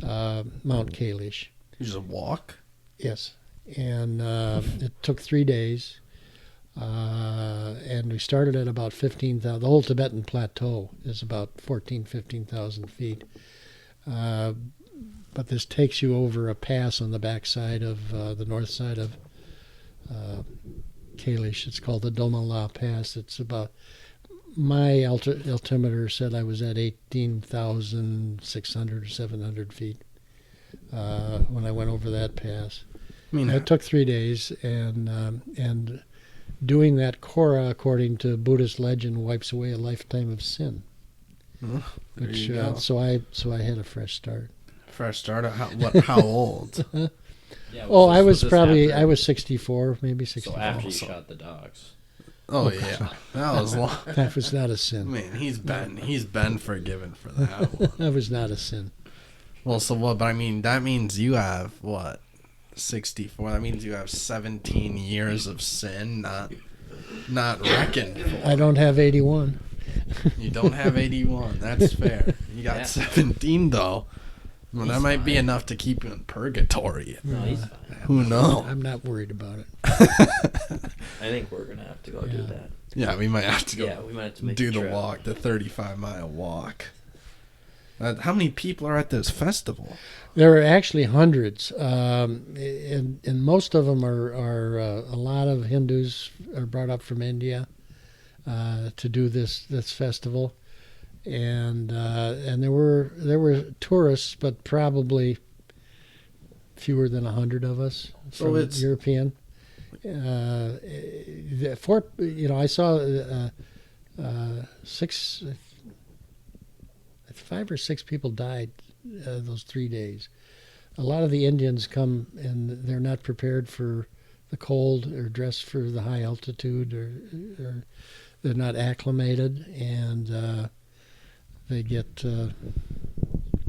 Mount Kailash. You just walk? Yes. And it took 3 days. And we started at about 15,000. The whole Tibetan plateau is about 15,000 feet. But this takes you over a pass on the backside of the north side of Kailash. It's called the Domala Pass. It's about, my altimeter said I was at 18,600 or 700 feet when I went over that pass. I mean, it took 3 days, and doing that Kora, according to Buddhist legend, wipes away a lifetime of sin. Which so I had a fresh start. Fresh start? How old? Yeah, I was 64, maybe 65. So after you shot the dogs. Oh yeah, that was long. That was not a sin. Man, he's been forgiven for that one. That was not a sin. Well, so what? But I mean, that means you have what? 64. That means you have 17 years of sin, not reckoned for. I don't have 81. You don't have 81. That's fair. You got 17 though. Well, that might be enough to keep you in purgatory. No, he's fine. Who knows? I'm not worried about it. I think we're gonna have to go do that. Yeah, we might have to go. Yeah, we might have to make do a the trip. walk, the 35-mile walk. How many people are at this festival? There are actually hundreds, and most of them are a lot of Hindus are brought up from India to do this festival, and there were tourists, but probably fewer than 100 of us from European. I saw 5 or 6 people died those 3 days. A lot of the Indians come and they're not prepared for the cold or dressed for the high altitude, or they're not acclimated, and they get.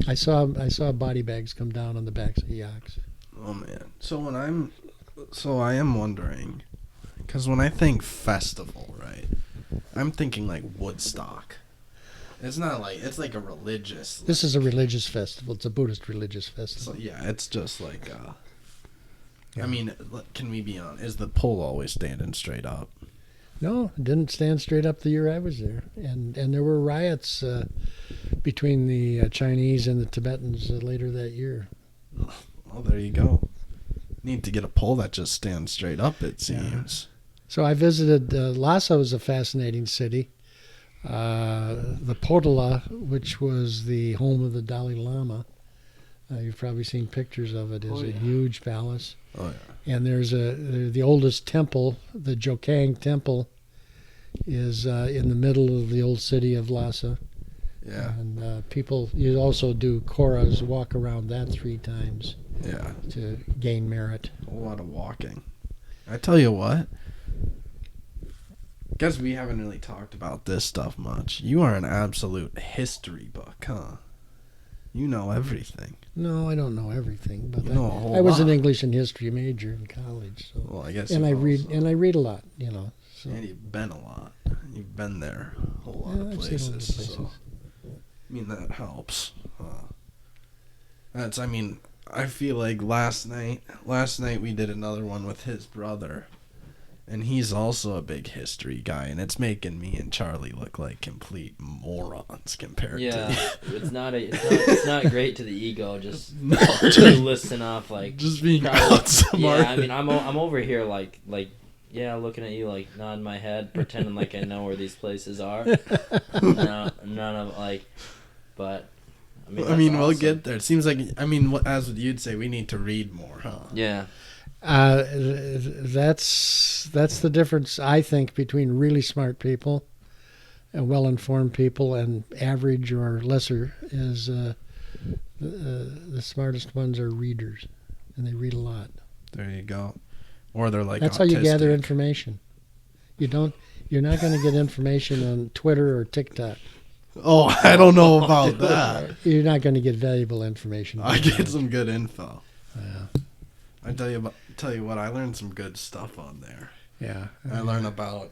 I saw body bags come down on the backs of yaks. Oh man! So I am wondering, because when I think festival, right, I'm thinking like Woodstock. It's not like, it's like a religious. This is a religious festival. It's a Buddhist religious festival. So yeah, it's just like. I mean, can we be honest? Is the pole always standing straight up? No, it didn't stand straight up the year I was there, and there were riots between the Chinese and the Tibetans later that year. Well, there you go. Need to get a pole that just stands straight up, it seems. So I visited Lhasa. Was a fascinating city. The Potala, which was the home of the Dalai Lama, you've probably seen pictures of it, is a huge palace. Oh yeah. And there's the oldest temple, the Jokang Temple, is in the middle of the old city of Lhasa. Yeah. And you also do koras, walk around that 3 times. Yeah. To gain merit. A lot of walking. I tell you what. Guess we haven't really talked about this stuff much. You are an absolute history book, huh? You know everything. No, I don't know everything, but You know a whole I was lot. an English and history major in college. So. Well, I guess. And I read a lot, you know. So. And you've been a lot. You've been there a whole lot of I've places. seen a lot of places. So, I mean, that helps. I feel like last night we did another one with his brother. And he's also a big history guy, and it's making me and Charlie look like complete morons compared to. Yeah, it's not great to the ego. Just listing off like just being probably, outsmarted. Yeah, I mean, I'm over here like looking at you like nodding my head, pretending like I know where these places are. No, none of like, but. I mean, we'll awesome. get there. It seems like, as you'd say, we need to read more, huh? Yeah. That's the difference, I think, between really smart people and well-informed people and average or lesser is the smartest ones are readers, and they read a lot. There you go. Or they're like That's autistic. how you gather information. You're not going to get information on Twitter or TikTok. Oh, I don't know about that. You're not going to get valuable information. I get some good info. Yeah. I tell you what, I learned some good stuff on there. Yeah. I learned about.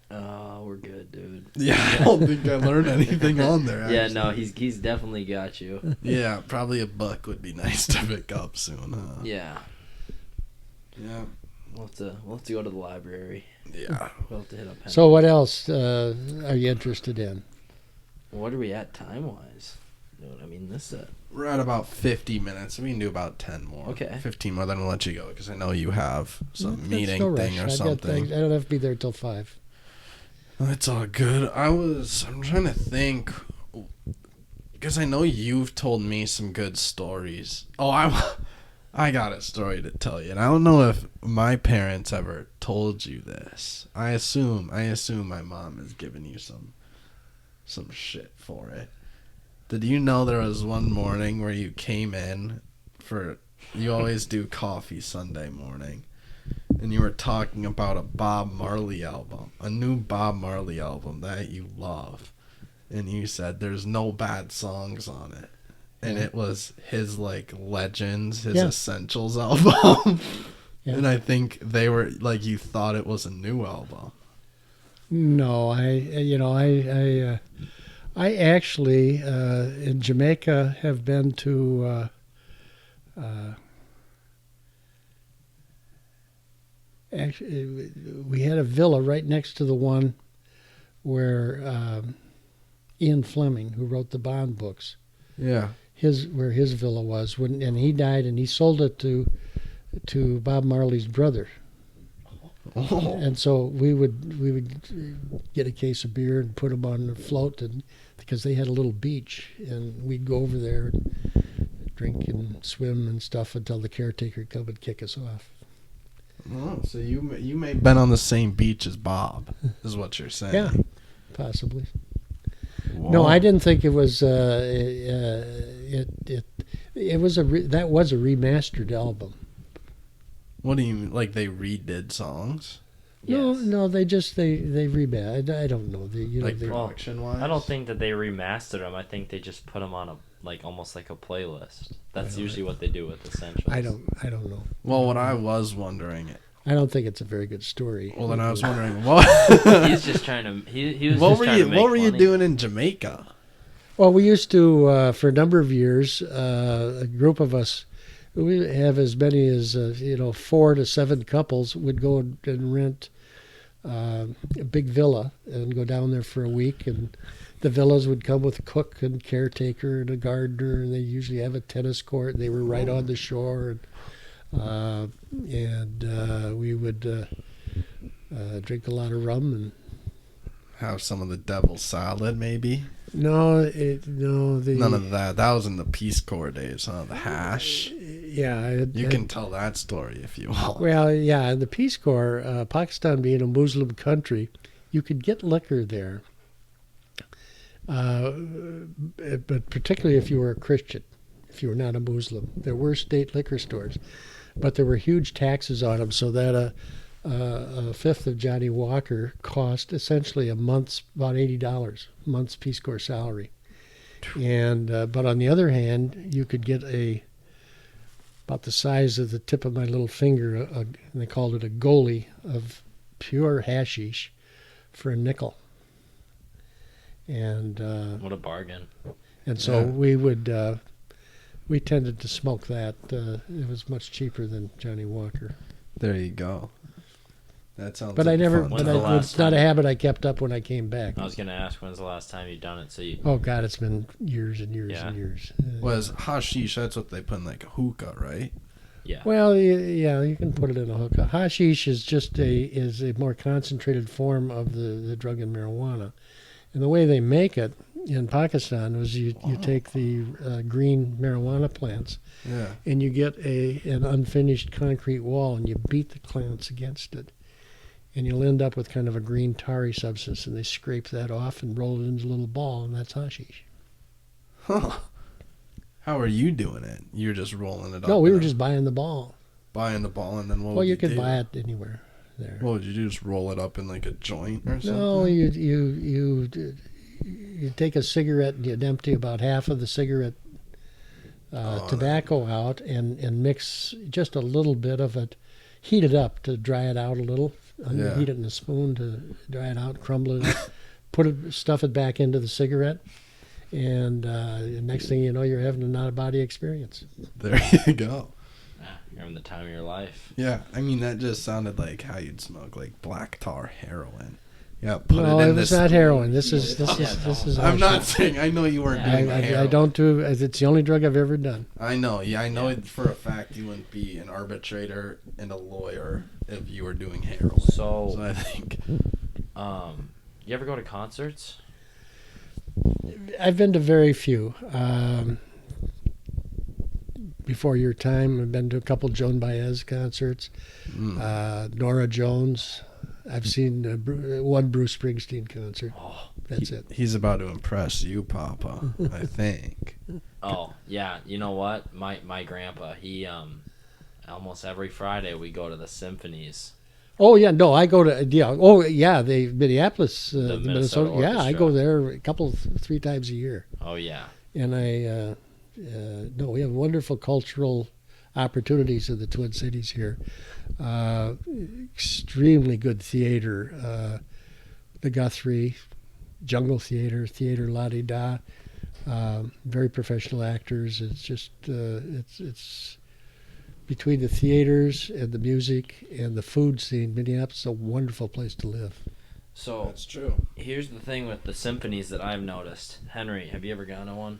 Oh, we're good, dude. Yeah, I don't think I learned anything on there. Yeah, Actually. no, he's definitely got you. Yeah, probably a book would be nice to pick up soon, huh? Yeah. Yeah. We'll have to go to the library. Yeah. We'll have to hit up. So what else are you interested in? What are we at time wise? You know what I mean? We're at about 50 minutes. We can do about 10 more. Okay. 15 more, then we'll let you go because I know you have some Let's meeting no thing rush. or something. I don't have to be there till 5. That's all good. I'm trying to think because I know you've told me some good stories. Oh, I got a story to tell you, and I don't know if my parents ever told you this. I assume my mom has given you some shit for it. Did you know there was one morning where you came in you always do coffee Sunday morning, and you were talking about a Bob Marley album, a new Bob Marley album that you love, and you said there's no bad songs on it, and it was his like Legends, his Essentials album. Yeah. And I think they were like, you thought it was a new album. No, I actually in Jamaica have been to. Actually, we had a villa right next to the one where Ian Fleming, who wrote the Bond books, Yeah. where his villa was and he died, and he sold it to Bob Marley's brother. Oh. And so we would get a case of beer and put them on the float, and because they had a little beach, and we'd go over there and drink and swim and stuff until the caretaker would come and kick us off. Oh, so you may have been on the same beach as Bob, is what you're saying. Yeah, possibly. Whoa. No, I didn't think it was. It was that was a remastered album. What do you mean? Like they redid songs? No, they remastered. I don't know. Like production wise? I don't think that they remastered them. I think they just put them on almost like a playlist. That's usually what they do with Essentials. I don't know. Well, what I was wondering. I don't think it's a very good story. Well, then I was wondering what. He's just trying to. He was. What just trying to make What were you money. doing in Jamaica? Well, we used to for a number of years. A group of us, we have as many as 4 to 7 couples would go and rent a big villa and go down there for a week, and the villas would come with a cook and caretaker and a gardener, and they usually have a tennis court. They were right on the shore, and we would drink a lot of rum and Have some of the devil's salad, maybe? none None of that. That was in the Peace Corps days, huh? The hash. Yeah, You can tell that story if you want. Well, yeah, in the Peace Corps, Pakistan being a Muslim country, you could get liquor there, but particularly if you were a Christian, if you were not a Muslim. There were state liquor stores, but there were huge taxes on them, so that a fifth of Johnny Walker cost essentially a month's, about $80, a month's Peace Corps salary. And but on the other hand, you could get about the size of the tip of my little finger, and they called it a goalie of pure hashish for a nickel. And What a bargain! And so Yeah. we tended to smoke that. It was much cheaper than Johnny Walker. There you go. That sounds But like I never. fun. When's But the I, last it's not a time? habit I kept up when I came back. I was gonna ask, when's the last time you done it? So you. Oh God, it's been years and years Yeah. and years. Was hashish, that's what they put in like a hookah, right? Yeah. Well, yeah, you can put it in a hookah. Hashish is just a more concentrated form of the drug in marijuana, and the way they make it in Pakistan was you take the green marijuana plants Yeah. and you get an unfinished concrete wall and you beat the plants against it, and you'll end up with kind of a green tarry substance, and they scrape that off and roll it into a little ball, and that's hashish. Huh. How are you doing it? You're just rolling it up. No, we were and just buying the ball. buying the ball, and then what Well, would you you could do? buy it anywhere there. What would you do? Just roll it up in like a joint or something? No, you take a cigarette and you'd empty about half of the cigarette tobacco out and mix just a little bit of it, heat it up to dry it out a little, Yeah. heat it in a spoon to dry it out, crumble it up, stuff it back into the cigarette, and next thing you know, you're having an out-of-body experience. There you go. You're having the time of your life. Yeah, I mean that just sounded like how you'd smoke like black tar heroin. Yeah, put No, it in it was this. not heroin. This is I'm not hashish. saying. I know you weren't doing I heroin. don't do. It's the only drug I've ever done. I know. Yeah, I know it for a fact you wouldn't be an arbitrator and a lawyer if you were doing heroin. So I think. you ever go to concerts? I've been to very few. Before your time, I've been to a couple Joan Baez concerts. Nora Jones. I've seen one Bruce Springsteen concert. Oh, That's it. He's about to impress you, Papa. I think. oh yeah. You know what? My grandpa, he almost every Friday we go to the symphonies. Oh yeah, no, I go to Oh yeah, the Minneapolis, The the Minnesota Yeah, I Orchestra. go there a couple, 3 times a year, Oh yeah. and no, we have wonderful cultural opportunities in the Twin Cities here. Uh, Extremely good theater, the Guthrie, Jungle Theater, Theater La Di Da. Very professional actors. It's just it's between the theaters and the music and the food scene. Minneapolis is a wonderful place to live. So That's true. here's the thing with the symphonies that I've noticed. Henry, have you ever gone to one?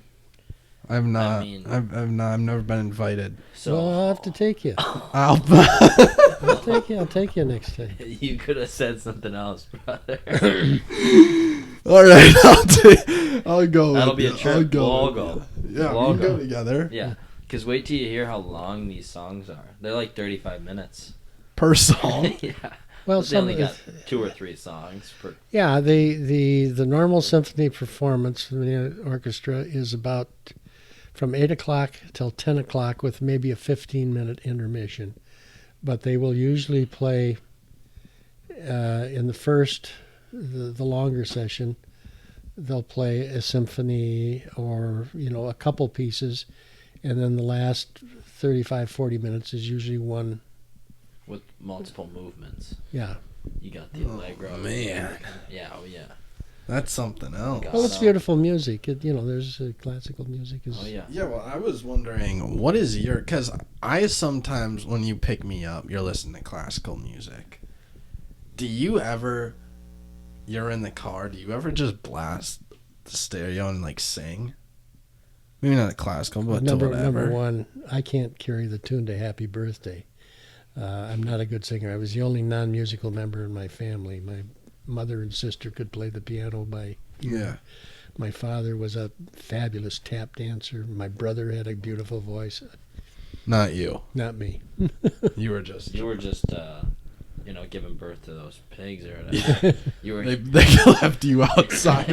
I've not. mean- I've not. I've never been invited. So Well, I'll have to take you. I'll. I'll take you next time. you could have said something else, brother. All right. I'll go. That'll with be a you. trip. I'll go. We'll all with go. you. Yeah, We'll all we can go. go together. Yeah. Because wait till you hear how long these songs are. They're like 35 minutes. Per song. Yeah. Well, They only got 2 or 3 songs per. yeah, the normal symphony performance from the orchestra is about from 8 o'clock till 10 o'clock, with maybe a 15-minute intermission. But they will usually play in the longer session. They'll play a symphony or a couple pieces, and then the last 35-40 minutes is usually one. With multiple movements. Yeah. You got the Allegro. man. Yeah, oh yeah. That's something else. God. Well, it's beautiful music. There's classical music. Oh yeah. Yeah, well, I was wondering, what is your... Because I sometimes, when you pick me up, you're listening to classical music. Do you ever... You're in the car, do you ever just blast the stereo and, sing? Maybe not a classical, but number whatever. one, I can't carry the tune to Happy Birthday. I'm not a good singer. I was the only non-musical member in my family. My mother and sister could play the piano by ear. Yeah. My father was a fabulous tap dancer. My brother had a beautiful voice. Not you. Not me. You were just... You were just giving birth to those pigs or whatever. You were They left you outside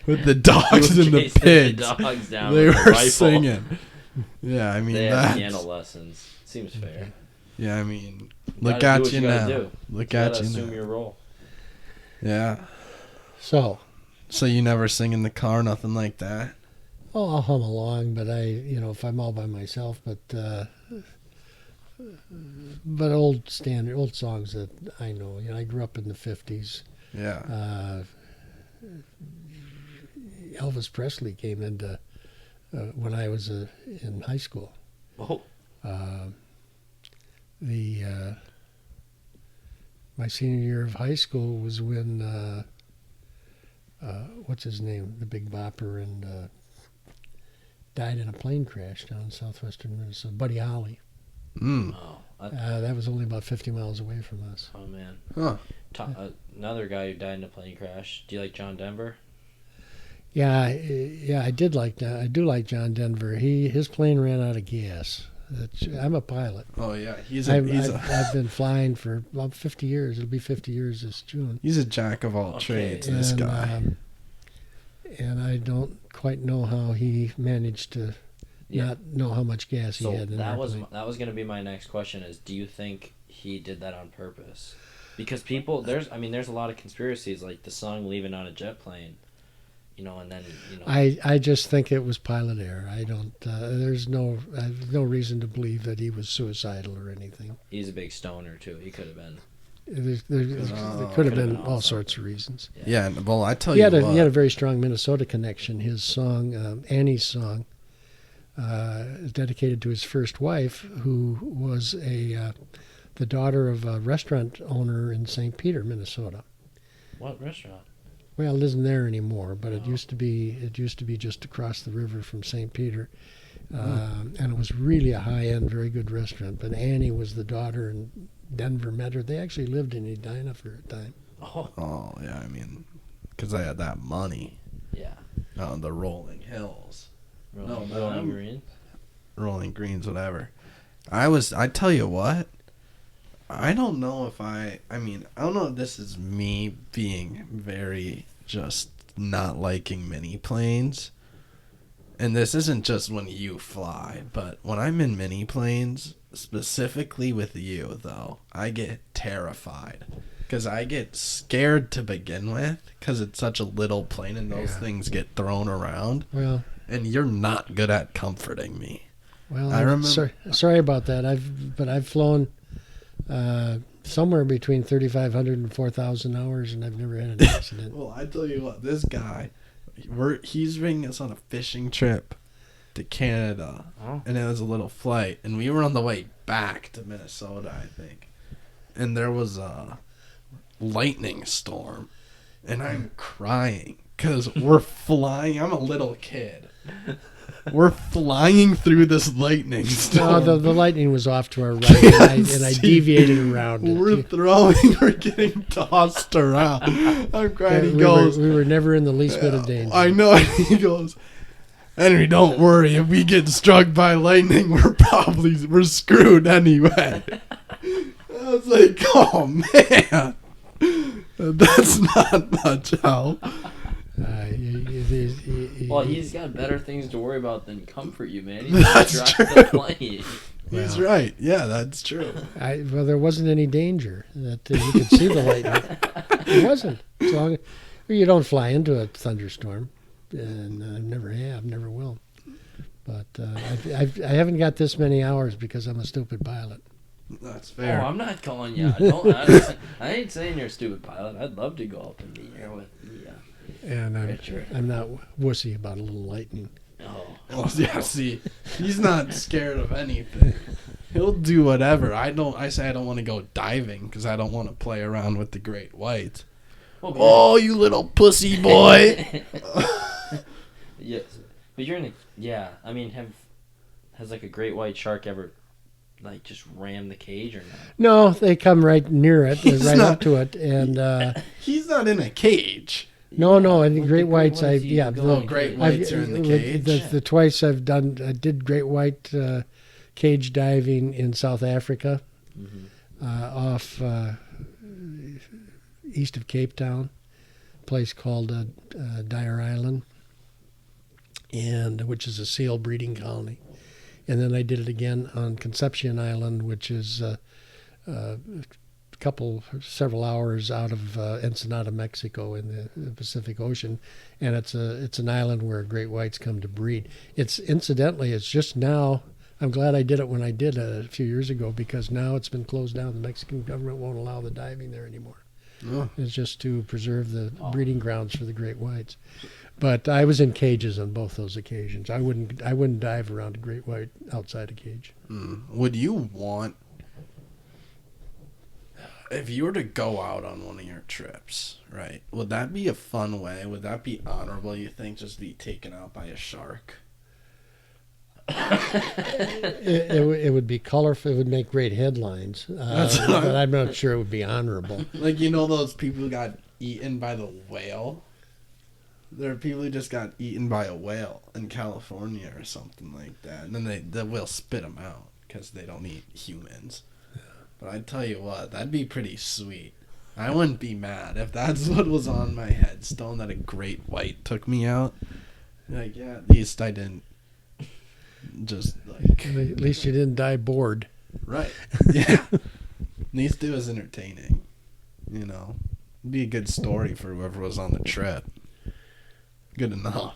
with the dogs you and were the chasing pigs. The dogs down They with a were rifle. singing. Yeah, I mean, They had that's... piano lessons. Seems fair. Yeah, I mean, You look gotta do at what you gotta now. do. Look You at gotta you assume now. your role. Yeah. So, So you never sing in the car, nothing like that? I'll hum along, but if I'm all by myself, but old songs that I know. I grew up in the 50s. Yeah. Elvis Presley came into when I was in high school. Oh, My senior year of high school was when what's his name, the Big Bopper, and died in a plane crash down in southwestern Minnesota. Buddy Holly. Mm. That was only about 50 miles away from us. Oh man. Huh. Another guy who died in a plane crash. Do you like John Denver? Yeah, I do like John Denver. His plane ran out of gas. I'm a pilot. Oh yeah, I've been flying for about 50 years. It'll be 50 years this June. he's a jack of all Okay. trades. This guy. And I don't quite know how he managed to not know how much gas he So had in that that was plane. going to be my next question: is do you think he did that on purpose? Because people, there's a lot of conspiracies, like the song "Leaving on a Jet Plane," and then I just think it was pilot error. I don't. I have no reason to believe that he was suicidal or anything. he's a big stoner too. He could have been. There could have been all all sorts of reasons. Yeah. Well, I tell He you had what. a very strong Minnesota connection. His song, Annie's song, is dedicated to his first wife, who was the daughter of a restaurant owner in St. Peter, Minnesota. What restaurant? Well, it isn't there anymore, but it used to be just across the river from St. Peter, and it was really a high-end, very good restaurant. But Annie was the daughter, and Denver met her. They actually lived in Edina for a time. Oh, Oh yeah, I mean, because I had that money. yeah. The rolling hills, Rolling, but Rolling I'm- Green. rolling greens, whatever. I tell you what. I don't know if I don't know if this is me being very just not liking mini planes. and this isn't just when you fly, but when I'm in mini planes, specifically with you, though, I get terrified. Because I get scared to begin with, because it's such a little plane and those things get thrown around. Well, and you're not good at comforting me. well, I remember. Sorry about that. I've flown somewhere between 3,500 and 4,000 hours, and I've never had an accident. Well, I tell you what, this guy, he's bringing us on a fishing trip to Canada, and it was a little flight, and we were on the way back to Minnesota, I think, and there was a lightning storm, and I'm crying because we're flying. I'm a little kid. We're flying through this lightning storm. No, the lightning was off to our right, and I deviated around it. We're getting tossed around. I'm crying. He goes, we were never in the least bit of danger. I know. He goes, Henry, don't worry. If we get struck by lightning, we're screwed anyway. I was like, oh man, that's not much help. Well, he's got better things to worry about than comfort you, man. That's true. He's right. Yeah, that's true. Well, there wasn't any danger that you could see the lightning. It wasn't. As long as you don't fly into a thunderstorm, and I never will. But I haven't got this many hours because I'm a stupid pilot. That's fair. Oh, I'm not calling you. I ain't saying you're a stupid pilot. I'd love to go up in the air with the and Richard. I'm not wussy about a little lightning. Oh, yeah. See, he's not scared of anything. He'll do whatever. I say I don't want to go diving because I don't want to play around with the great whites. Oh, you little pussy boy. Yes, but you're in a, yeah. I mean, has like a great white shark ever like just rammed the cage or not? No, they come right near it, up to it, and he's not in a cage. No, and the great whites, the great whites are in the cage. The twice I did great white cage diving in South Africa, off east of Cape Town, a place called Dyer Island, and which is a seal breeding colony. And then I did it again on Concepcion Island, which is several hours out of Ensenada, Mexico, in the Pacific Ocean, and it's an island where great whites come to breed. It's just now. I'm glad I did it when I did a few years ago, because now it's been closed down. The Mexican government won't allow the diving there anymore. Oh. It's just to preserve the breeding grounds for the great whites. But I was in cages on both those occasions. I wouldn't dive around a great white outside a cage. Would you want, if you were to go out on one of your trips, right, would that be a fun way? Would that be honorable, you think, just to be taken out by a shark? It would be colorful. It would make great headlines. But I'm not sure it would be honorable. Like, those people who got eaten by the whale? There are people who just got eaten by a whale in California or something like that. And then the whale spit them out because they don't eat humans. But I tell you what, that'd be pretty sweet. I wouldn't be mad if that's what was on my headstone, that a great white took me out. Like, yeah, at least I didn't just, like... At least you didn't die bored. Right. Yeah. At least it was entertaining. It'd be a good story for whoever was on the trip. Good enough.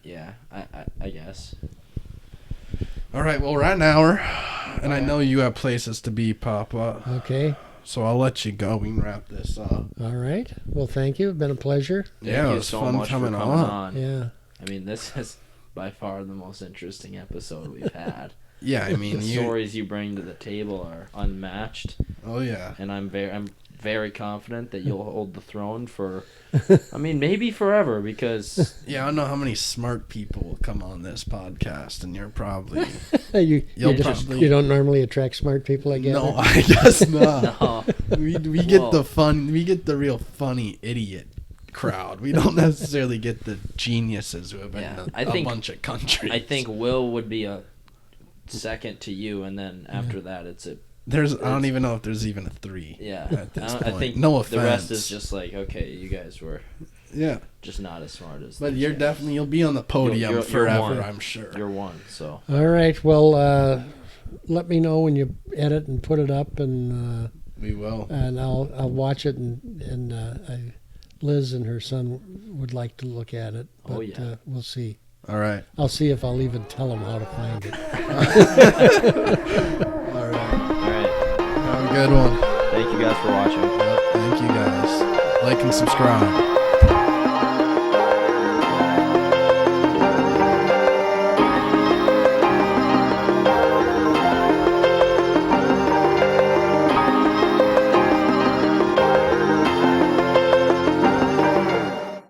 Yeah, I guess. All right, well, we're at an hour, and I know you have places to be, Papa. Okay. So I'll let you go. We can wrap this up. All right. Well, thank you. It's been a pleasure. Yeah, it was so fun coming on. Yeah. I mean, this is by far the most interesting episode we've had. Yeah, I mean, the stories you bring to the table are unmatched. Oh yeah. And I'm very confident that you'll hold the throne for, maybe forever, because... Yeah, I don't know how many smart people will come on this podcast, and you're probably... you don't normally attract smart people, I guess? No, I guess not. No. We get the fun, we get the real funny idiot crowd. We don't necessarily get the geniuses who have been in a bunch of countries. I think Will would be a second to you, and then after that it's a... I don't even know if there's even a 3. Yeah. At this point. I think no offense. The rest is just like, okay, you guys were Yeah. Just not as smart as. But the you're champs. definitely you'll be on the podium You're forever, one. I'm sure. You're one. So. All right. Well, let me know when you edit and put it up, and We will. I'll watch it. And Liz and her son would like to look at it. But, Oh, yeah. We'll see. All right. I'll see if I'll even tell them how to find it. All right. All right. Have a good one. Thank you guys for watching. Yep, thank you guys. Like and subscribe.